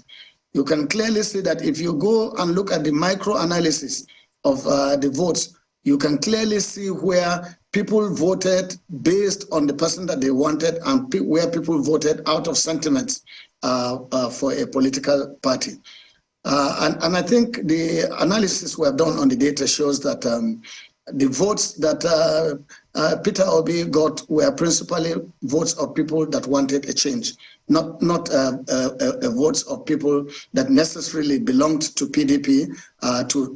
You can clearly see that if you go and look at the micro-analysis of the votes, you can clearly see where people voted based on the person that they wanted and where people voted out of sentiments for a political party. And I think the analysis we have done on the data shows that the votes that Peter Obi got were principally votes of people that wanted a change, not votes of people that necessarily belonged to PDP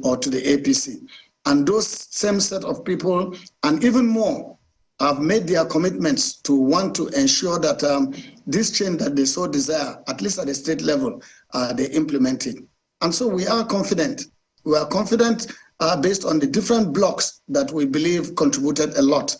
or to the APC. And those same set of people, and even more, have made their commitments to want to ensure that this change that they so desire, at least at the state level, they implement it. And so we are confident We are confident based on the different blocks that we believe contributed a lot.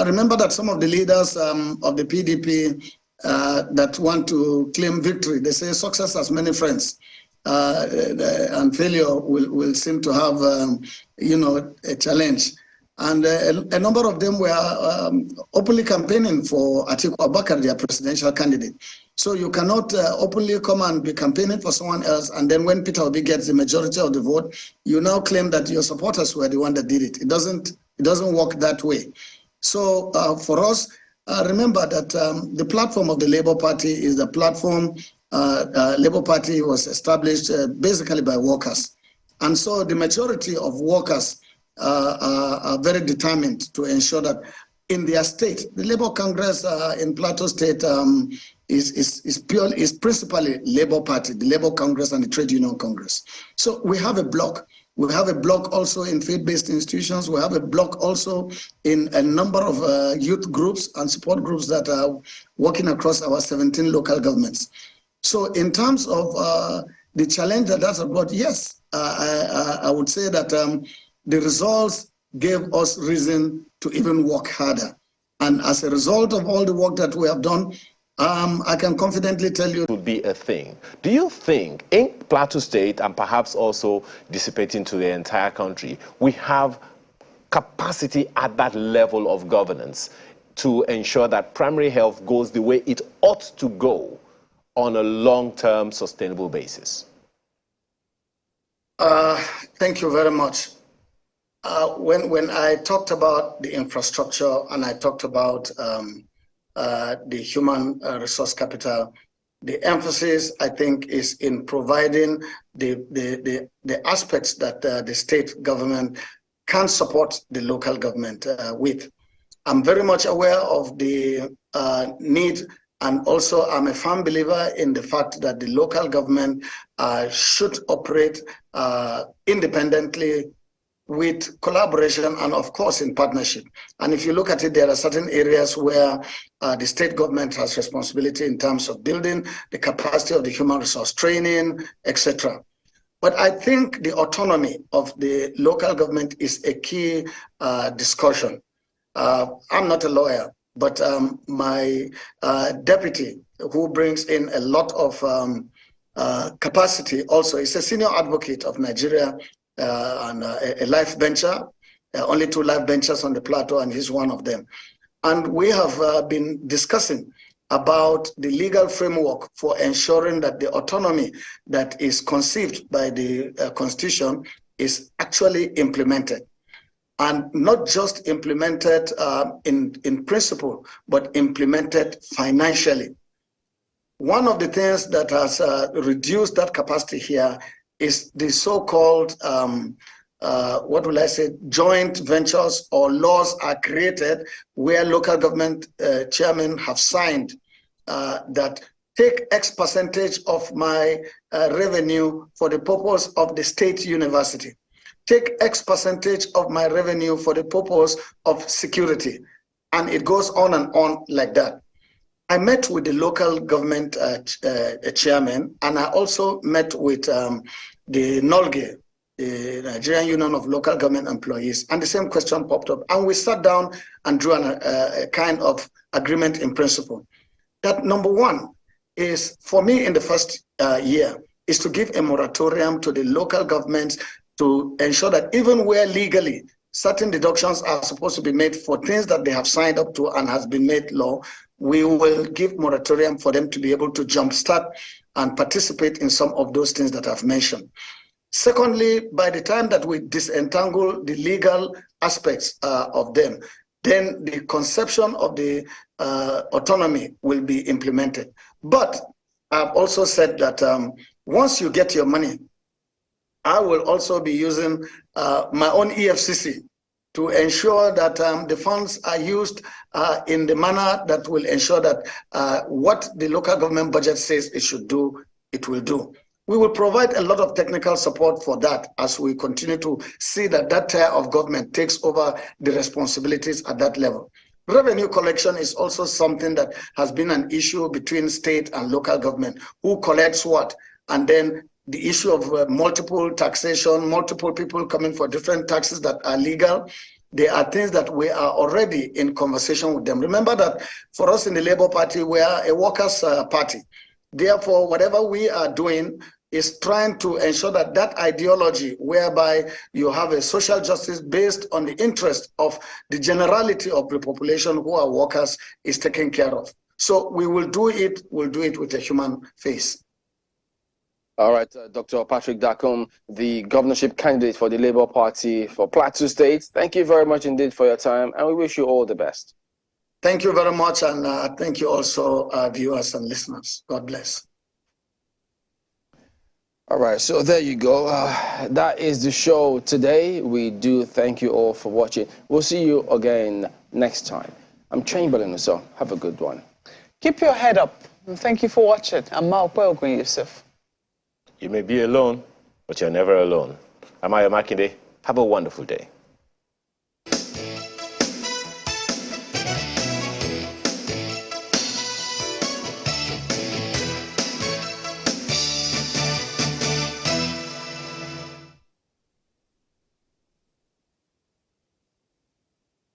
Remember that some of the leaders of the PDP that want to claim victory, they say success has many friends. And failure will seem to have, a challenge. And a number of them were openly campaigning for Atiku Abubakar, their presidential candidate. So you cannot openly come and be campaigning for someone else, and then when Peter Obi gets the majority of the vote, you now claim that your supporters were the one that did it. It doesn't work that way. So for us, remember that the platform of the Labour Party is the platform. Labour Party was established basically by workers. And so the majority of workers are very determined to ensure that in their state, the Labour Congress in Plateau State is principally Labour Party, the Labour Congress and the Trade Union Congress. So we have a block. We have a block also in faith-based institutions. We have a block also in a number of youth groups and support groups that are working across our 17 local governments. So in terms of the challenge that's about, yes, I would say that the results gave us reason to even work harder. And as a result of all the work that we have done, I can confidently tell you... would be a thing. Do you think in Plateau State, and perhaps also dissipating to the entire country, we have capacity at that level of governance to ensure that primary health goes the way it ought to go on a long-term sustainable basis? Thank you very much. When I talked about the infrastructure and I talked about the human resource capital, the emphasis, I think, is in providing the aspects that the state government can support the local government with. I'm very much aware of the need, and also I'm a firm believer in the fact that the local government should operate independently, with collaboration and of course in partnership. And if you look at it, there are certain areas where the state government has responsibility in terms of building the capacity of the human resource training, etc. But I think the autonomy of the local government is a key discussion. I'm not a lawyer, but my deputy, who brings in a lot of capacity also, is a senior advocate of Nigeria, and a life bencher, only 2 life benchers on the Plateau, and he's one of them. And we have been discussing about the legal framework for ensuring that the autonomy that is conceived by the Constitution is actually implemented. And not just implemented in principle, but implemented financially. One of the things that has reduced that capacity here is the so-called, joint ventures, or laws are created where local government chairmen have signed that take X percentage of my revenue for the purpose of the state university. Take X percentage of my revenue for the purpose of security. And it goes on and on like that. I met with the local government chairman, and I also met with the NOLGE, the Nigerian Union of Local Government Employees, and the same question popped up. And we sat down and drew a kind of agreement in principle. That number one is, for me in the first year, is to give a moratorium to the local governments to ensure that even where legally certain deductions are supposed to be made for things that they have signed up to and has been made law, we will give moratorium for them to be able to jumpstart and participate in some of those things that I've mentioned. Secondly, by the time that we disentangle the legal aspects of them, then the conception of the autonomy will be implemented. But I've also said that once you get your money, I will also be using my own EFCC to ensure that the funds are used in the manner that will ensure that what the local government budget says it should do, it will do. We will provide a lot of technical support for that as we continue to see that that tier of government takes over the responsibilities at that level. Revenue collection is also something that has been an issue between state and local government. Who collects what? And then the issue of multiple taxation, multiple people coming for different taxes that are legal. They are things that we are already in conversation with them. Remember that for us in the Labour Party, we are a workers' party. Therefore, whatever we are doing is trying to ensure that that ideology whereby you have a social justice based on the interest of the generality of the population who are workers is taken care of. So we will do it, we'll do it with a human face. All right, Dr. Patrick Dakum, the governorship candidate for the Labour Party for Plateau State. Thank you very much indeed for your time, and we wish you all the best. Thank you very much, and thank you also, viewers and listeners. God bless. All right, so there you go. That is the show today. We do thank you all for watching. We'll see you again next time. I'm Chamberlain, so have a good one. Keep your head up. And thank you for watching. I'm Maokwe Yusuf. You may be alone, but you're never alone. I'm Aya Makinde. Have a wonderful day.